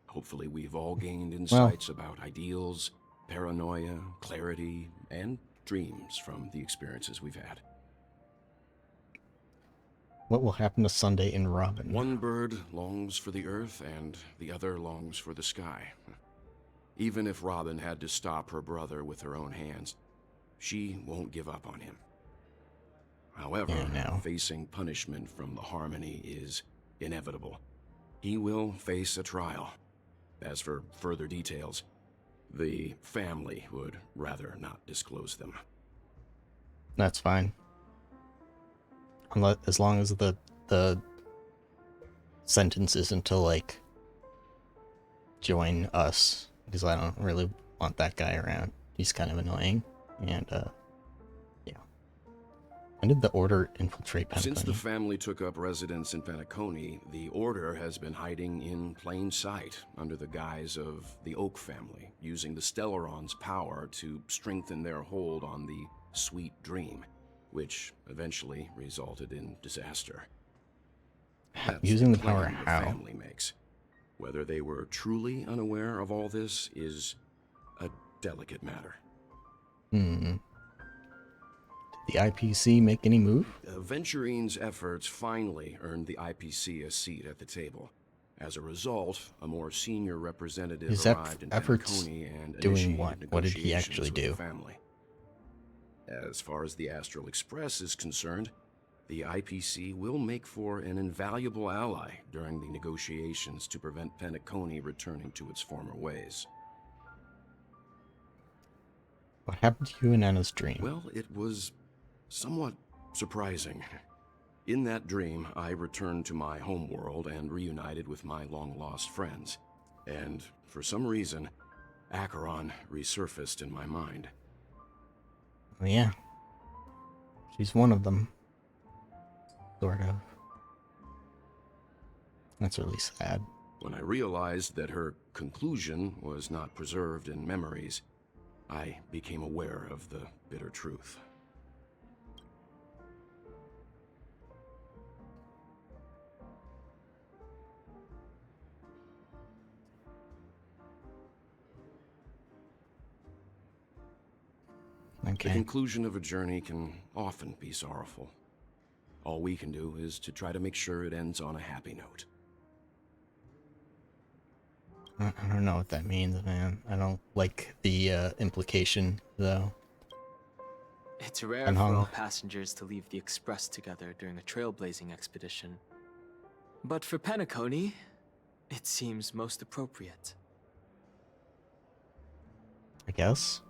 Speaker 13: Hopefully we've all gained insights about ideals, paranoia, clarity, and dreams from the experiences we've had.
Speaker 1: What will happen to Sunday and Robin?
Speaker 13: One bird longs for the earth, and the other longs for the sky. Even if Robin had to stop her brother with her own hands, she won't give up on him. However, facing punishment from the Harmony is inevitable. He will face a trial. As for further details, the family would rather not disclose them.
Speaker 1: That's fine. As long as the sentence isn't to, like, join us, because I don't really want that guy around. He's kind of annoying, and yeah. When did the Order infiltrate Penacony?
Speaker 13: Since the family took up residence in Penacony, the Order has been hiding in plain sight under the guise of the Oak family, using the Stellaron's power to strengthen their hold on the Sweet Dream, which eventually resulted in disaster. That's
Speaker 1: using the
Speaker 13: plan
Speaker 1: power
Speaker 13: the
Speaker 1: how?
Speaker 13: family makes. Whether they were truly unaware of all this is a delicate matter.
Speaker 1: Did the IPC make any move?
Speaker 13: Venturine's efforts finally earned the IPC a seat at the table. As a result, a more senior representative
Speaker 1: His
Speaker 13: arrived in
Speaker 1: efforts
Speaker 13: Penacony and
Speaker 1: doing
Speaker 13: initiated
Speaker 1: what? What did he
Speaker 13: negotiations
Speaker 1: actually
Speaker 13: with
Speaker 1: do?
Speaker 13: the family. As far as the Astral Express is concerned, the IPC will make for an invaluable ally during the negotiations to prevent Penacony returning to its former ways.
Speaker 1: What happened to you in Anna's dream?
Speaker 13: Well, it was somewhat surprising. In that dream, I returned to my homeworld and reunited with my long-lost friends. And for some reason, Acheron resurfaced in my mind.
Speaker 1: Oh, yeah. She's one of them. Sort of. That's really sad.
Speaker 13: When I realized that her conclusion was not preserved in memories, I became aware of the bitter truth.
Speaker 1: Okay.
Speaker 13: The conclusion of a journey can often be sorrowful. All we can do is to try to make sure it ends on a happy note.
Speaker 1: I don't know what that means, man. I don't like the implication, though.
Speaker 12: It's rare for all passengers to leave the Express together during a trailblazing expedition. But for Penacony, it seems most appropriate.
Speaker 1: I guess.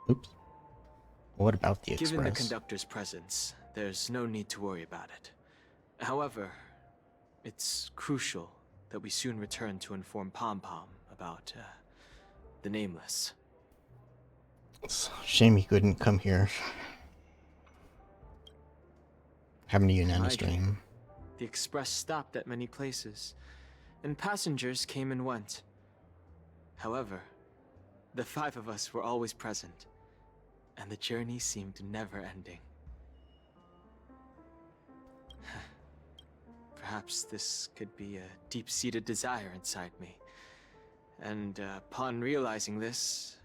Speaker 1: Oops. What about the Express?
Speaker 12: Given the conductor's presence, there's no need to worry about it. However, it's crucial that we soon return to inform Pom Pom about the Nameless.
Speaker 1: It's a shame he couldn't come here. Happened to you in Anna's dream.
Speaker 12: The Express stopped at many places, and passengers came and went. However, the five of us were always present, and the journey seemed never ending. Perhaps this could be a deep-seated desire inside me. And upon realizing this,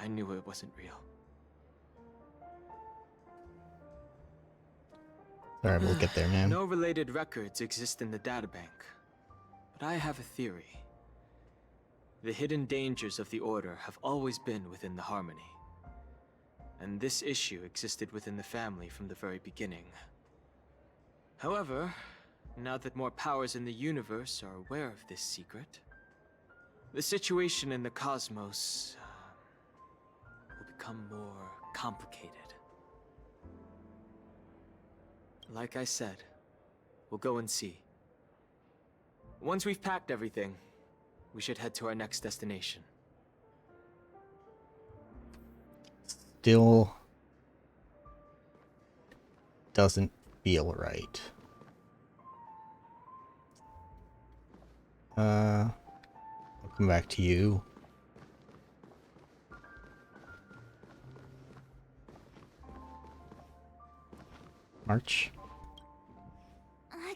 Speaker 12: I knew it wasn't real.
Speaker 1: Alright, we'll get there, man.
Speaker 12: No related records exist in the databank, but I have a theory. The hidden dangers of the Order have always been within the Harmony. And this issue existed within the family from the very beginning. However, now that more powers in the universe are aware of this secret, the situation in the cosmos will become more complicated. Like I said, we'll go and see. Once we've packed everything, we should head to our next destination.
Speaker 1: Still doesn't feel right. I'll come back to you. March.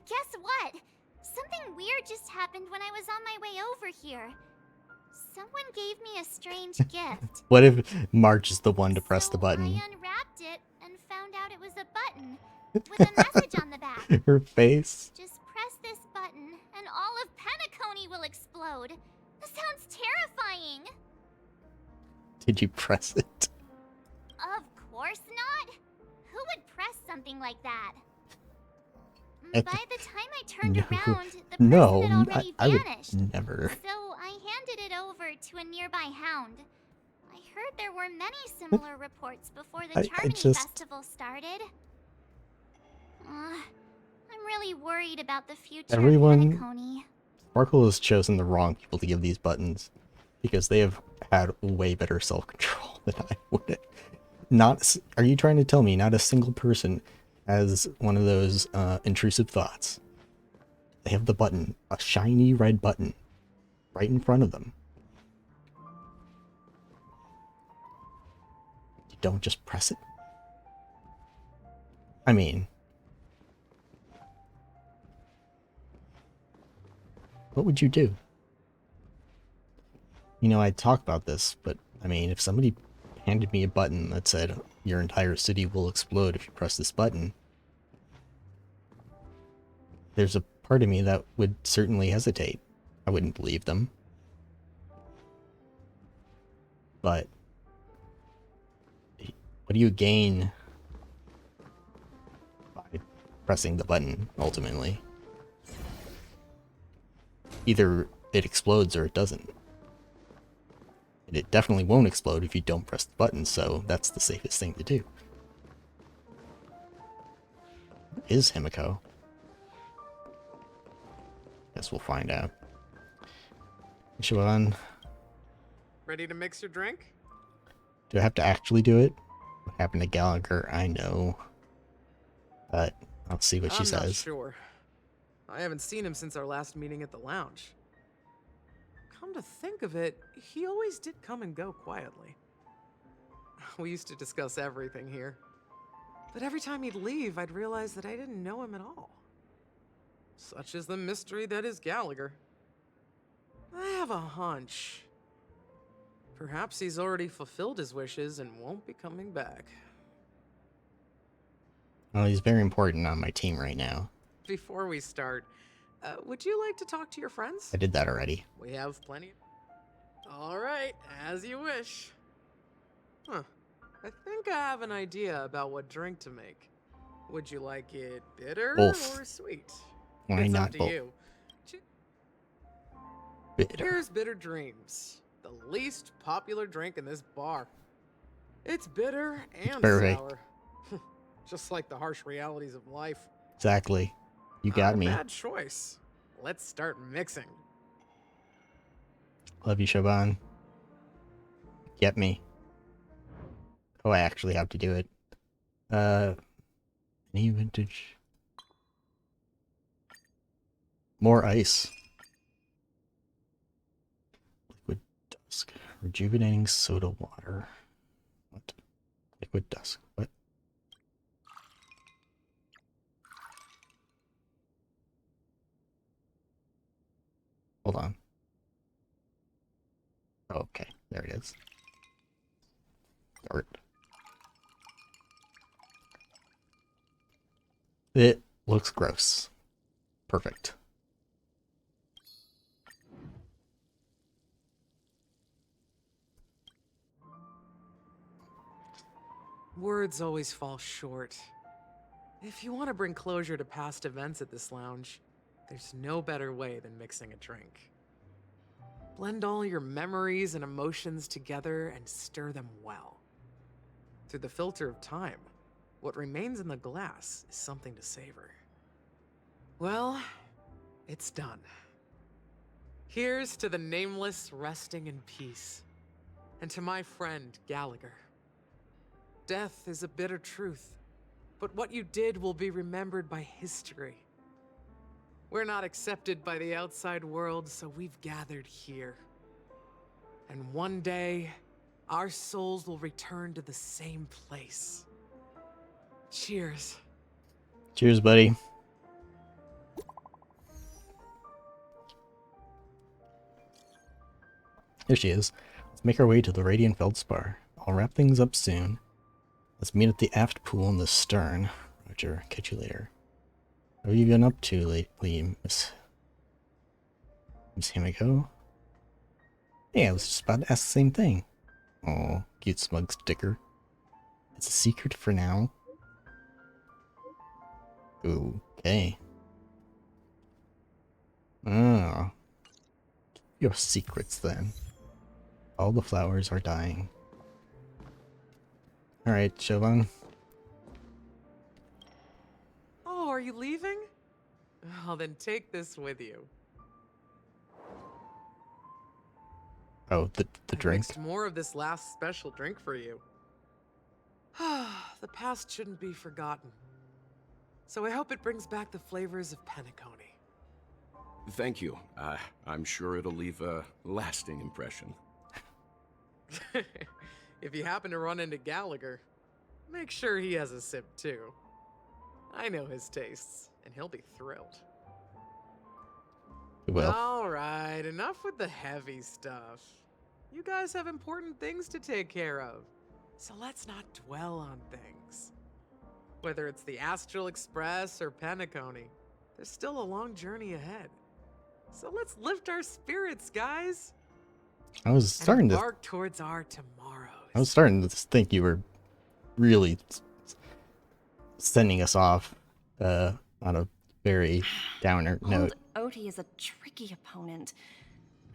Speaker 3: Guess what? Something weird just happened when I was on my way over here. Someone gave me a strange gift.
Speaker 1: What if March is the one to press the button?
Speaker 3: I unwrapped it and found was a button with a message on the back.
Speaker 1: Her face.
Speaker 3: Just press this button and all of Penacony will explode. This sounds terrifying.
Speaker 1: Did you press it?
Speaker 3: Of course not. Who would press something like that? By the time I turned around, the person had already vanished.
Speaker 1: I would never.
Speaker 3: So I handed it over to a nearby hound. I heard there were many similar reports before the Charmony Festival started. I'm really worried about the future of Penacony.
Speaker 1: Sparkle has chosen the wrong people to give these buttons because they have had way better self-control than I would. Are you trying to tell me not a single person has one of those intrusive thoughts? They have the button, a shiny red button, right in front of them. You don't just press it? I mean, what would you do? You know, I talk about this, but I mean, if somebody handed me a button that said, your entire city will explode if you press this button, there's a part of me that would certainly hesitate. I wouldn't believe them. But what do you gain by pressing the button, ultimately? Either it explodes or it doesn't. And it definitely won't explode if you don't press the button, so that's the safest thing to do. Is Himiko? Guess we'll find out. Siobhan,
Speaker 14: Ready to mix your drink?
Speaker 1: do I have to actually do it? What happened to Gallagher? I know. But I'll see what she says.
Speaker 14: I'm not sure. I haven't seen him since our last meeting at the lounge. Come to think of it, he always did come and go quietly. We used to discuss everything here. But every time he'd leave, I'd realize that I didn't know him at all. Such is the mystery that is Gallagher. I have a hunch. Perhaps he's already fulfilled his wishes and won't be coming back.
Speaker 1: Well, he's very important on my team right now.
Speaker 14: Before we start, would you like to talk to your friends?
Speaker 1: I did that already.
Speaker 14: We have plenty. All right, as you wish. Huh. I think I have an idea about what drink to make. Would you like it bitter
Speaker 1: Both.
Speaker 14: or sweet?
Speaker 1: Why
Speaker 14: it's
Speaker 1: not
Speaker 14: up to
Speaker 1: both?
Speaker 14: you.
Speaker 1: Bitter.
Speaker 14: Here's Bitter Dreams, the least popular drink in this bar. It's bitter and
Speaker 1: perfect.
Speaker 14: sour. Just like the harsh realities of life.
Speaker 1: Exactly. You got me.
Speaker 14: Bad choice. Let's start mixing.
Speaker 1: Love you, Siobhan. Get me. Oh, I actually have to do it. Any vintage. More ice. Liquid Dusk. Rejuvenating soda water. What? Liquid Dusk. What? Hold on. Okay, there it is. Start. It looks gross. Perfect.
Speaker 14: Words always fall short. If you want to bring closure to past events at this lounge, there's no better way than mixing a drink. Blend all your memories and emotions together and stir them well. Through the filter of time, what remains in the glass is something to savor. Well, it's done. Here's to the nameless resting in peace, and to my friend Gallagher. Death is a bitter truth, but what you did will be remembered by history. We're not accepted by the outside world, so we've gathered here. And one day, our souls will return to the same place. Cheers.
Speaker 1: Cheers, buddy. There she is. Let's make our way to the Radiant Feldspar. I'll wrap things up soon. Let's meet at the aft pool in the stern. Roger, catch you later. What have you been up to lately, Miss Hamiko? Hey, I was just about to ask the same thing. Oh, cute smug sticker. It's a secret for now. Okay. Ah. Your secrets then. All the flowers are dying. Alright, Siobhan.
Speaker 14: Oh, are you leaving? Oh, then take this with you.
Speaker 1: Oh, the
Speaker 14: I
Speaker 1: drink?
Speaker 14: mixed more of this last special drink for you. The past shouldn't be forgotten. So I hope it brings back the flavors of Penacony.
Speaker 13: Thank you. I'm sure it'll leave a lasting impression.
Speaker 14: If you happen to run into Gallagher, make sure he has a sip too. I know his tastes, and he'll be thrilled.
Speaker 1: Well.
Speaker 14: Alright, enough with the heavy stuff. You guys have important things to take care of, so let's not dwell on things. Whether it's the Astral Express or Penacony, there's still a long journey ahead. So let's lift our spirits, guys.
Speaker 1: I was starting to
Speaker 14: embark towards our tomorrows.
Speaker 1: I was starting to think you were really sending us off on a very downer note.
Speaker 6: Old Oti is a tricky opponent.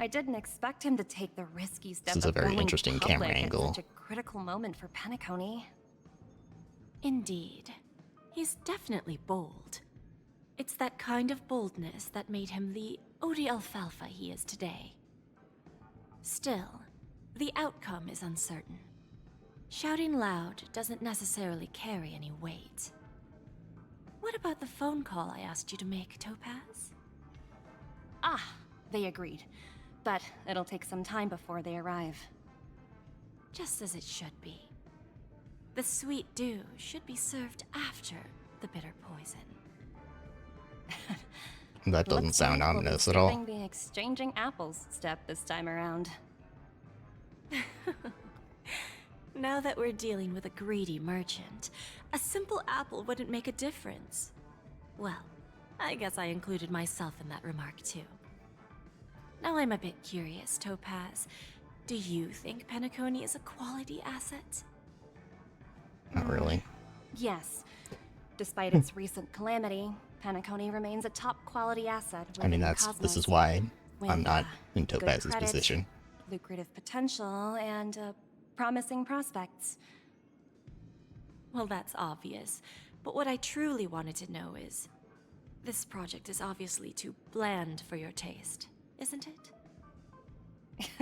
Speaker 6: I didn't expect him to take the risky step.
Speaker 1: This is a very
Speaker 6: going
Speaker 1: interesting camera
Speaker 6: public
Speaker 1: angle.
Speaker 6: At such a critical moment for Penacony.
Speaker 10: Indeed. He's definitely bold. It's that kind of boldness that made him the Odi Alfalfa he is today. Still, the outcome is uncertain. Shouting loud doesn't necessarily carry any weight. What about the phone call I asked you to make, Topaz?
Speaker 6: Ah, they agreed. But it'll take some time before they arrive.
Speaker 10: Just as it should be. The sweet dew should be served after the bitter poison.
Speaker 1: That doesn't sound ominous at all.
Speaker 6: We'll be the exchanging apples step this time around.
Speaker 10: Now that we're dealing with a greedy merchant, a simple apple wouldn't make a difference. Well, I guess I included myself in that remark too. Now I'm a bit curious, Topaz. Do you think Penacony is a quality asset?
Speaker 1: Not really.
Speaker 6: Yes. Despite its recent calamity, Penacony remains a top quality asset.
Speaker 1: I mean, this is why I'm not in
Speaker 6: good
Speaker 1: Topaz's
Speaker 6: credit,
Speaker 1: position.
Speaker 6: Lucrative potential, and promising prospects.
Speaker 10: Well, that's obvious. But what I truly wanted to know is, this project is obviously too bland for your taste, isn't it?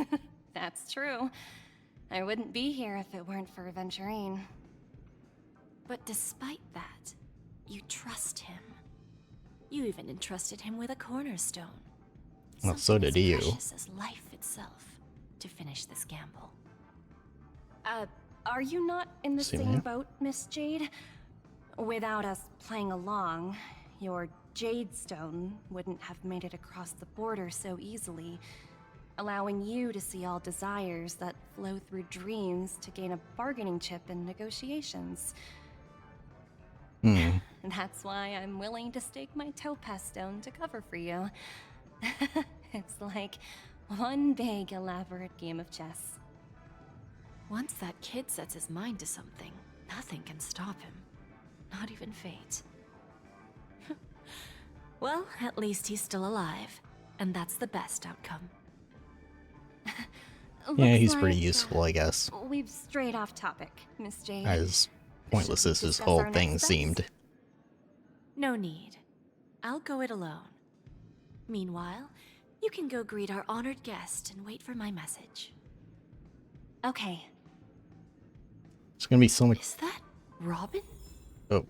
Speaker 6: That's true. I wouldn't be here if it weren't for Aventurine.
Speaker 10: But despite that, you trust him. You even entrusted him with a cornerstone.
Speaker 1: Well, so did you.
Speaker 10: Precious as life itself to finish this gamble.
Speaker 6: Are you not in the
Speaker 1: Same
Speaker 6: same
Speaker 1: here.
Speaker 6: boat, Miss Jade? Without us playing along, your Jade Stone wouldn't have made it across the border so easily, allowing you to see all desires that flow through dreams to gain a bargaining chip in negotiations. That's why I'm willing to stake my Topaz Stone to cover for you. It's like one big elaborate game of chess.
Speaker 10: Once that kid sets his mind to something, nothing can stop him. Not even fate. Well, at least he's still alive, and that's the best outcome.
Speaker 1: Yeah, he's pretty useful, I guess.
Speaker 6: We've strayed off topic, Miss Jade.
Speaker 1: As pointless as his
Speaker 6: discuss
Speaker 1: whole
Speaker 6: our
Speaker 1: thing
Speaker 6: next steps?
Speaker 1: seemed.
Speaker 10: No need. I'll go it alone. Meanwhile, you can go greet our honored guest and wait for my message.
Speaker 6: Okay.
Speaker 1: It's gonna be so much.
Speaker 10: Is that Robin?
Speaker 1: Oh,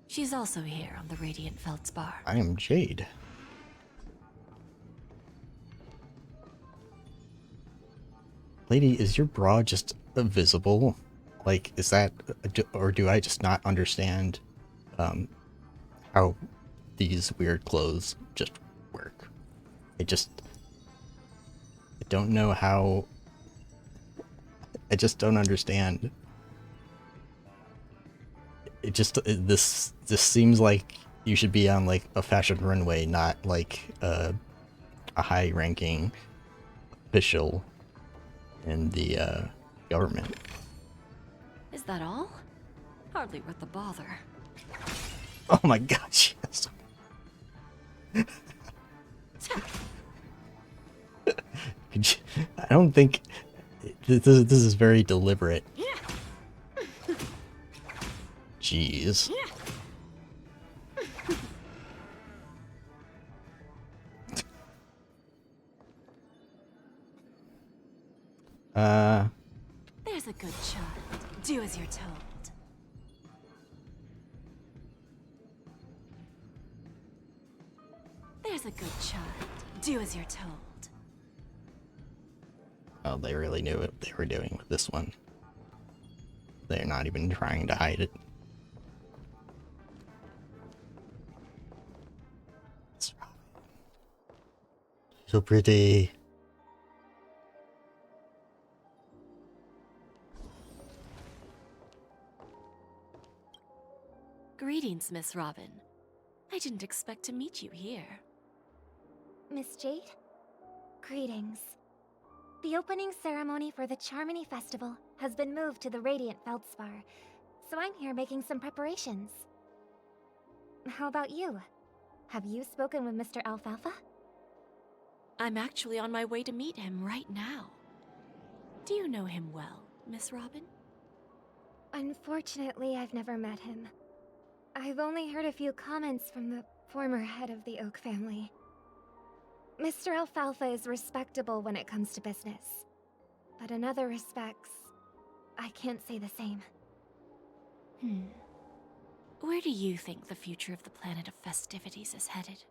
Speaker 10: She's also here on the Radiant Feldspar.
Speaker 1: I am Jade. Lady, is your bra just visible? Like, is that, or do I just not understand how these weird clothes just work? I don't know how. I just don't understand this seems like you should be on like a fashion runway, not like a high-ranking official in the government.
Speaker 6: Is that all? Hardly worth the bother.
Speaker 1: Oh my gosh, yes. I don't think this is very deliberate. Jeez.
Speaker 6: There's a good child. Do as you're told. There's a good child. Do as you're told.
Speaker 1: Oh, they really knew what they were doing with this one. They're not even trying to hide it. So pretty.
Speaker 6: Greetings, Miss Robin. I didn't expect to meet you here.
Speaker 3: Miss Jade? Greetings. The opening ceremony for the Charmony Festival has been moved to the Radiant Feldspar, so I'm here making some preparations. How about you? Have you spoken with Mr. Alfalfa?
Speaker 6: I'm actually on my way to meet him right now. Do you know him well, Miss Robin?
Speaker 3: Unfortunately, I've never met him. I've only heard a few comments from the former head of the Oak family. Mr. Alfalfa is respectable when it comes to business, but in other respects, I can't say the same.
Speaker 6: Where do you think the future of the planet of festivities is headed?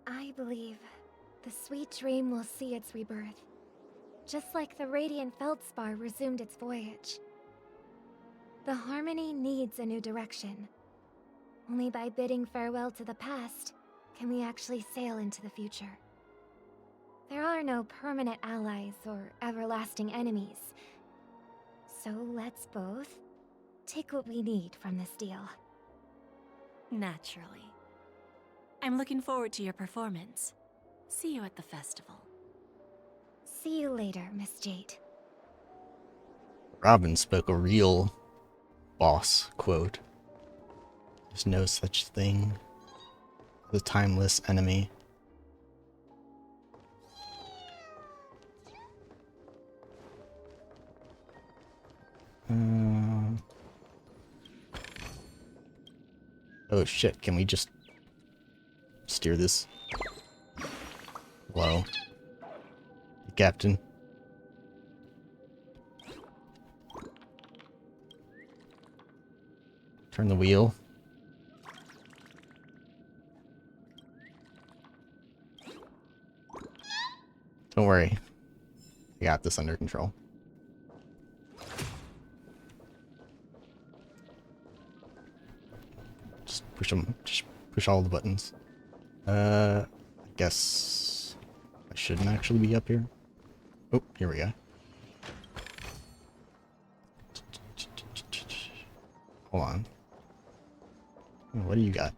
Speaker 3: I believe the sweet dream will see its rebirth, just like the Radiant Feldspar resumed its voyage. The Harmony needs a new direction. Only by bidding farewell to the past can we actually sail into the future. There are no permanent allies or everlasting enemies. So let's both take what we need from this deal.
Speaker 6: Naturally. I'm looking forward to your performance. See you at the festival.
Speaker 3: See you later, Miss Jade.
Speaker 1: Robin spoke a real boss quote. There's no such thing as a timeless enemy. Oh shit, can we just steer this? Hello, Captain. Turn the wheel. Don't worry. I got this under control. Just push them. Just push all the buttons. I guess I shouldn't actually be up here. Oh, here we go. Hold on. What do you got?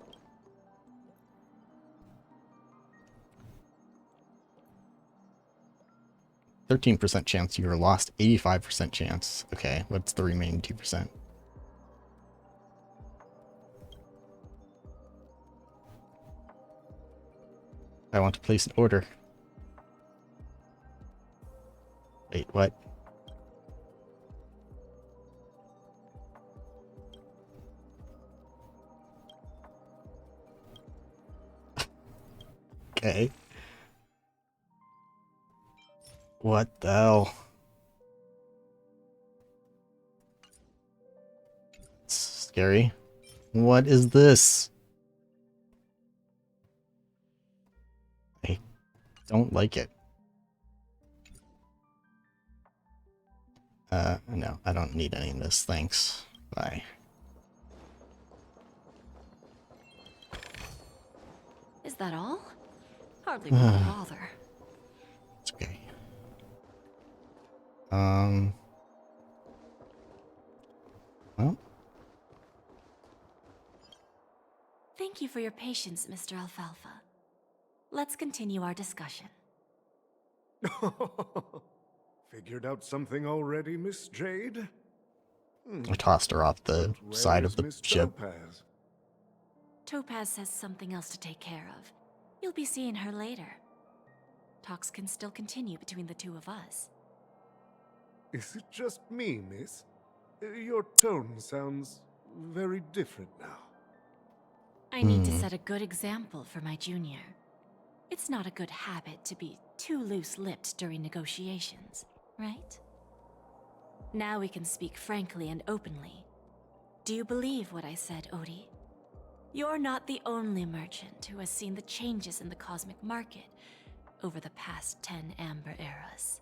Speaker 1: 13% chance you are lost, 85% chance. Okay, what's the remaining 2%? I want to place an order. Wait, what? Okay. What the hell? It's scary. What is this? I don't like it. No, I don't need any of this. Thanks. Bye.
Speaker 6: Is that all? Hardly worth the bother.
Speaker 1: It's okay. Well,
Speaker 10: for your patience, Mr. Alfalfa. Let's continue our discussion.
Speaker 11: Figured out something already, Miss Jade?
Speaker 1: I tossed her off the
Speaker 11: Where
Speaker 1: side
Speaker 11: is
Speaker 1: of the
Speaker 11: Miss
Speaker 1: ship.
Speaker 11: Topaz?
Speaker 10: Topaz has something else to take care of. You'll be seeing her later. Talks can still continue between the two of us.
Speaker 11: Is it just me, miss? Your tone sounds very different now.
Speaker 10: I need to set a good example for my junior. It's not a good habit to be too loose-lipped during negotiations, right? Now we can speak frankly and openly. Do you believe what I said, Odie? You're not the only merchant who has seen the changes in the cosmic market over the past 10 Amber Eras.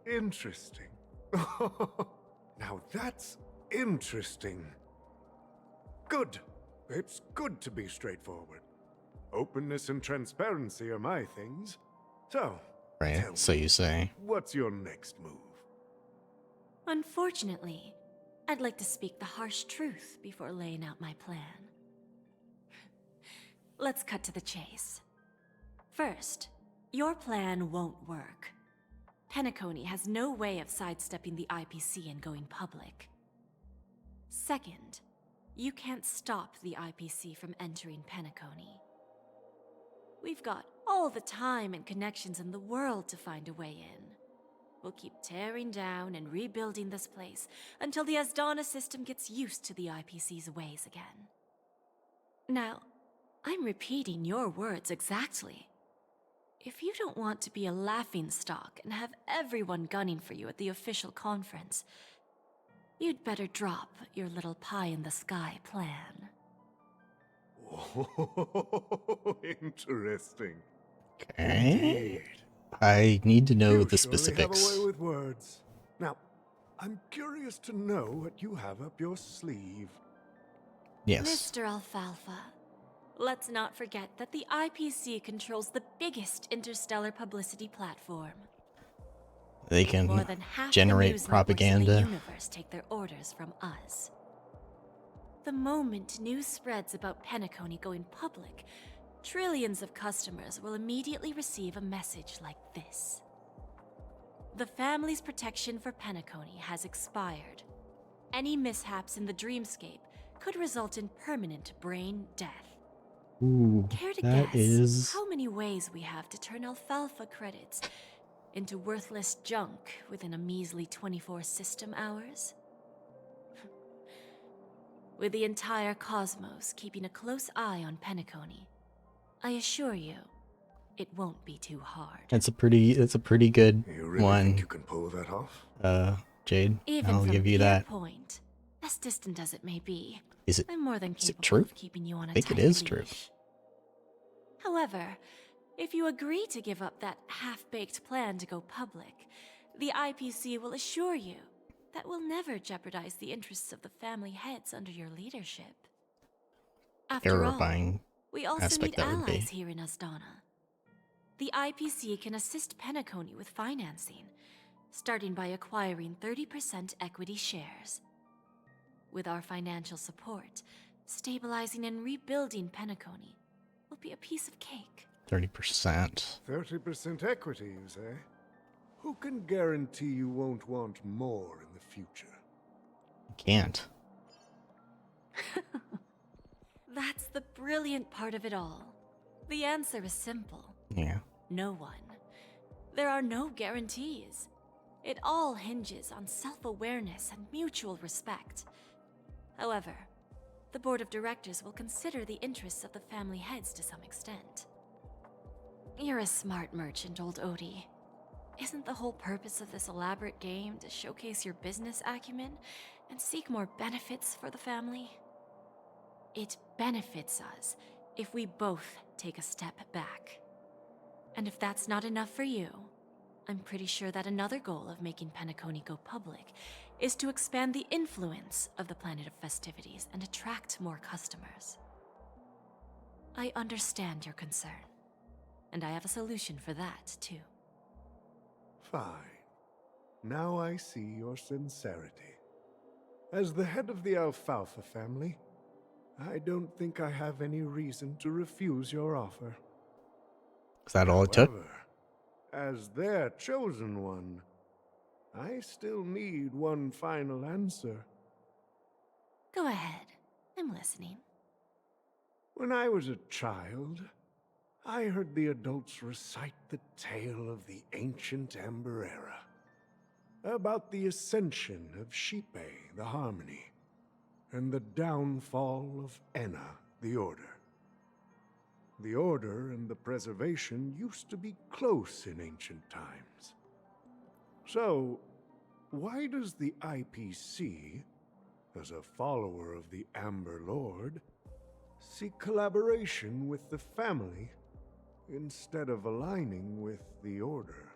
Speaker 11: Interesting. Now that's interesting. Good. It's good to be straightforward. Openness and transparency are my things. So,
Speaker 1: Right,
Speaker 11: tell
Speaker 1: so
Speaker 11: me,
Speaker 1: you say.
Speaker 11: what's your next move?
Speaker 10: Unfortunately, I'd like to speak the harsh truth before laying out my plan. Let's cut to the chase. First, your plan won't work. Penacony has no way of sidestepping the IPC and going public. Second, you can't stop the IPC from entering Penacony. We've got all the time and connections in the world to find a way in. We'll keep tearing down and rebuilding this place until the Asdana system gets used to the IPC's ways again. Now, I'm repeating your words exactly. If you don't want to be a laughingstock and have everyone gunning for you at the official conference, you'd better drop your little pie-in-the-sky plan.
Speaker 11: Oh, interesting.
Speaker 1: Okay.
Speaker 11: Indeed.
Speaker 1: I need to know
Speaker 11: You
Speaker 1: the
Speaker 11: surely
Speaker 1: specifics.
Speaker 11: have a way with words. Now, I'm curious to know what you have up your sleeve.
Speaker 1: Yes.
Speaker 10: Mr. Alfalfa, let's not forget that the IPC controls the biggest interstellar publicity platform.
Speaker 1: They can
Speaker 10: More than half
Speaker 1: generate
Speaker 10: the news networks in
Speaker 1: propaganda.
Speaker 10: the universe take their orders from us. The moment news spreads about Penacony going public, trillions of customers will immediately receive a message like this. The family's protection for Penacony has expired. Any mishaps in the dreamscape could result in permanent brain death.
Speaker 1: Ooh,
Speaker 10: Care to
Speaker 1: that
Speaker 10: guess
Speaker 1: is...
Speaker 10: how many ways we have to turn alfalfa credits into worthless junk within a measly 24 system hours? With the entire cosmos keeping a close eye on Penacony, I assure you, it won't be too hard.
Speaker 1: It's a pretty good
Speaker 11: You really
Speaker 1: one.
Speaker 11: think you can pull that off?
Speaker 1: Jade,
Speaker 10: Even
Speaker 1: I'll
Speaker 10: from
Speaker 1: give you
Speaker 10: Pier
Speaker 1: that.
Speaker 10: Point, as distant as it may be,
Speaker 1: Is it?
Speaker 10: I'm more than
Speaker 1: Is it
Speaker 10: capable
Speaker 1: true?
Speaker 10: of keeping you on a
Speaker 1: I think
Speaker 10: tight
Speaker 1: it is true.
Speaker 10: leash. However, if you agree to give up that half-baked plan to go public, the IPC will assure you that we'll never jeopardize the interests of the family heads under your leadership. After all,
Speaker 1: Terrifying
Speaker 10: we also
Speaker 1: aspect
Speaker 10: need
Speaker 1: that would be.
Speaker 10: allies here in Asdana. The IPC can assist Penacony with financing, starting by acquiring 30% equity shares. With our financial support, stabilizing and rebuilding Penacony will be a piece of cake.
Speaker 1: 30%.
Speaker 11: 30% equity, you say? Who can guarantee you won't want more in the future?
Speaker 1: Can't.
Speaker 10: That's the brilliant part of it all. The answer is simple.
Speaker 1: Yeah.
Speaker 10: No one. There are no guarantees. It all hinges on self-awareness and mutual respect. However, the board of directors will consider the interests of the family heads to some extent. You're a smart merchant, old Odie. Isn't the whole purpose of this elaborate game to showcase your business acumen and seek more benefits for the family? It benefits us if we both take a step back. And if that's not enough for you, I'm pretty sure that another goal of making Penacony go public is to expand the influence of the Planet of Festivities and attract more customers. I understand your concern, and I have a solution for that, too.
Speaker 11: Fine. Now I see your sincerity. As the head of the Alfalfa family, I don't think I have any reason to refuse your offer.
Speaker 1: Is that all it took?
Speaker 11: However, as their chosen one, I still need one final answer.
Speaker 10: Go ahead. I'm listening.
Speaker 11: When I was a child, I heard the adults recite the tale of the ancient Ember Era, about the ascension of Shipe, the Harmony, and the downfall of Enna, the Order. The Order and the Preservation used to be close in ancient times. So, why does the IPC, as a follower of the Amber Lord, seek collaboration with the family instead of aligning with the Order?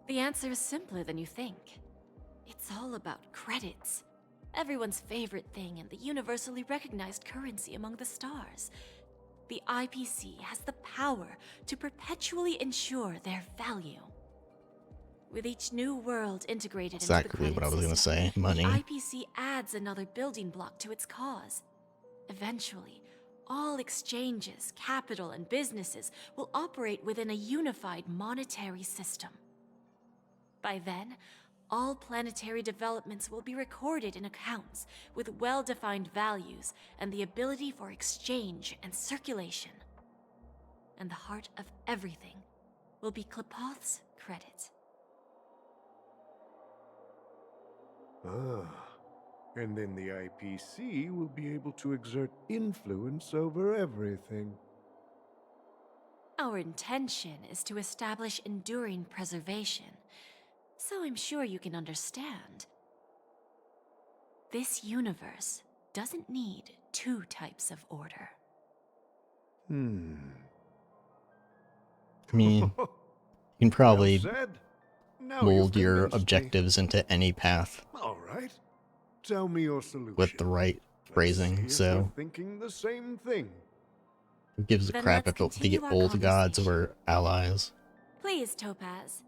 Speaker 10: The answer is simpler than you think. It's all about credits. Everyone's favorite thing and the universally recognized currency among the stars. The IPC has the power to perpetually ensure their value. With each new world integrated into the
Speaker 1: Exactly what I was
Speaker 10: credit
Speaker 1: gonna
Speaker 10: system,
Speaker 1: say. Money.
Speaker 10: the IPC adds another building block to its cause. Eventually, all exchanges, capital, and businesses will operate within a unified monetary system. By then, all planetary developments will be recorded in accounts with well-defined values and the ability for exchange and circulation. And the heart of everything will be Klepoth's credit.
Speaker 11: Ah, and then the IPC will be able to exert influence over everything.
Speaker 10: Our intention is to establish enduring preservation, so I'm sure you can understand. This universe doesn't need two types of order.
Speaker 1: I mean, you can probably
Speaker 11: Well said. Now
Speaker 1: mold
Speaker 11: you've
Speaker 1: your
Speaker 11: convinced me.
Speaker 1: objectives into any path
Speaker 11: All right. Tell me your solution.
Speaker 1: with the right
Speaker 11: Let's
Speaker 1: phrasing,
Speaker 11: see if
Speaker 1: so
Speaker 11: we're thinking the same thing.
Speaker 1: who gives a
Speaker 10: Then
Speaker 1: crap
Speaker 10: let's
Speaker 1: if the
Speaker 10: continue our
Speaker 1: old gods
Speaker 10: conversation.
Speaker 1: were allies?
Speaker 10: Please, Topaz,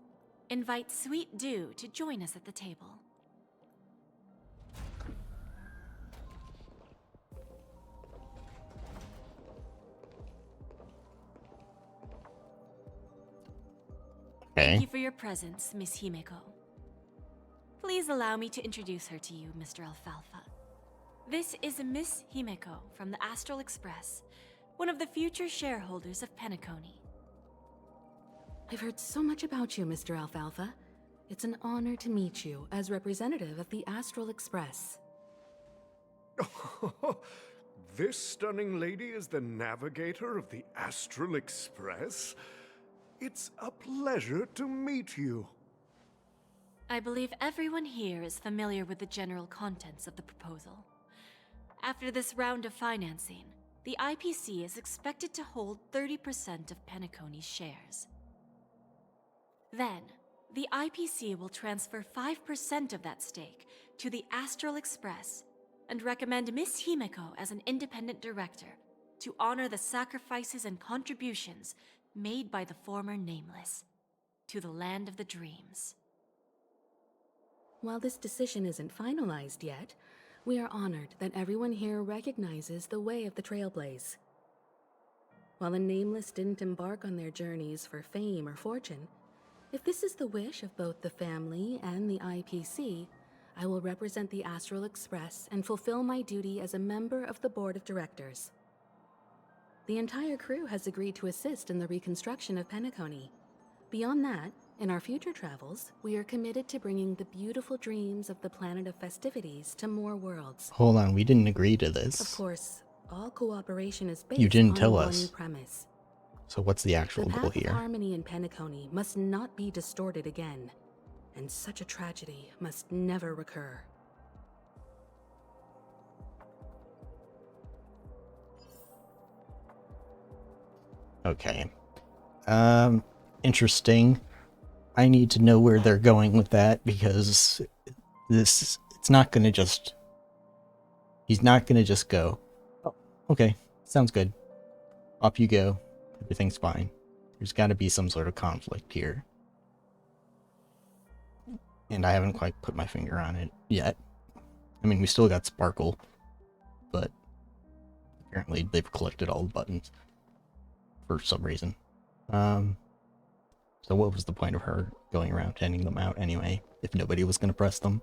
Speaker 10: invite Sweet Dew to join us at the table. Thank
Speaker 1: Okay.
Speaker 10: you for your presence, Miss Himeko. Please allow me to introduce her to you, Mr. Alfalfa. This is Miss Himeko from the Astral Express, one of the future shareholders of Penacony.
Speaker 8: I've heard so much about you, Mr. Alfalfa. It's an honor to meet you as representative of the Astral Express.
Speaker 11: This stunning lady is the navigator of the Astral Express? It's a pleasure to meet you.
Speaker 10: I believe everyone here is familiar with the general contents of the proposal. After this round of financing, the IPC is expected to hold 30% of Penacony's shares. Then, the IPC will transfer 5% of that stake to the Astral Express and recommend Miss Himeko as an independent director to honor the sacrifices and contributions made by the former Nameless to the land of the dreams.
Speaker 8: While this decision isn't finalized yet, we are honored that everyone here recognizes the way of the Trailblaze. While the Nameless didn't embark on their journeys for fame or fortune, if this is the wish of both the family and the IPC, I will represent the Astral Express and fulfill my duty as a member of the board of directors. The entire crew has agreed to assist in the reconstruction of Penacony. Beyond that, in our future travels, we are committed to bringing the beautiful dreams of the planet of festivities to more worlds.
Speaker 1: Hold on, we didn't agree to this.
Speaker 8: Of course, all cooperation is based
Speaker 1: You didn't
Speaker 8: on
Speaker 1: tell
Speaker 8: one
Speaker 1: us.
Speaker 8: premise.
Speaker 1: So what's the
Speaker 8: The
Speaker 1: actual goal
Speaker 8: path of
Speaker 1: here?
Speaker 8: harmony in Penacony must not be distorted again, and such a tragedy must never recur.
Speaker 1: Okay. Interesting. I need to know where they're going with that because it's not gonna just, he's not gonna just go, oh, okay, sounds good. Off you go. Everything's fine. There's gotta be some sort of conflict here. And I haven't quite put my finger on it yet. I mean, we still got Sparkle, but Apparently they've collected all the buttons for some reason. So what was the point of her going around handing them out anyway, if nobody was going to press them?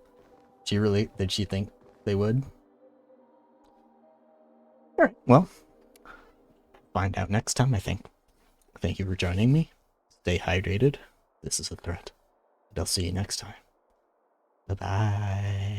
Speaker 1: Did she think they would? Alright, well, find out next time, I think. Thank you for joining me. Stay hydrated. This is a threat. And I'll see you next time. Bye-bye.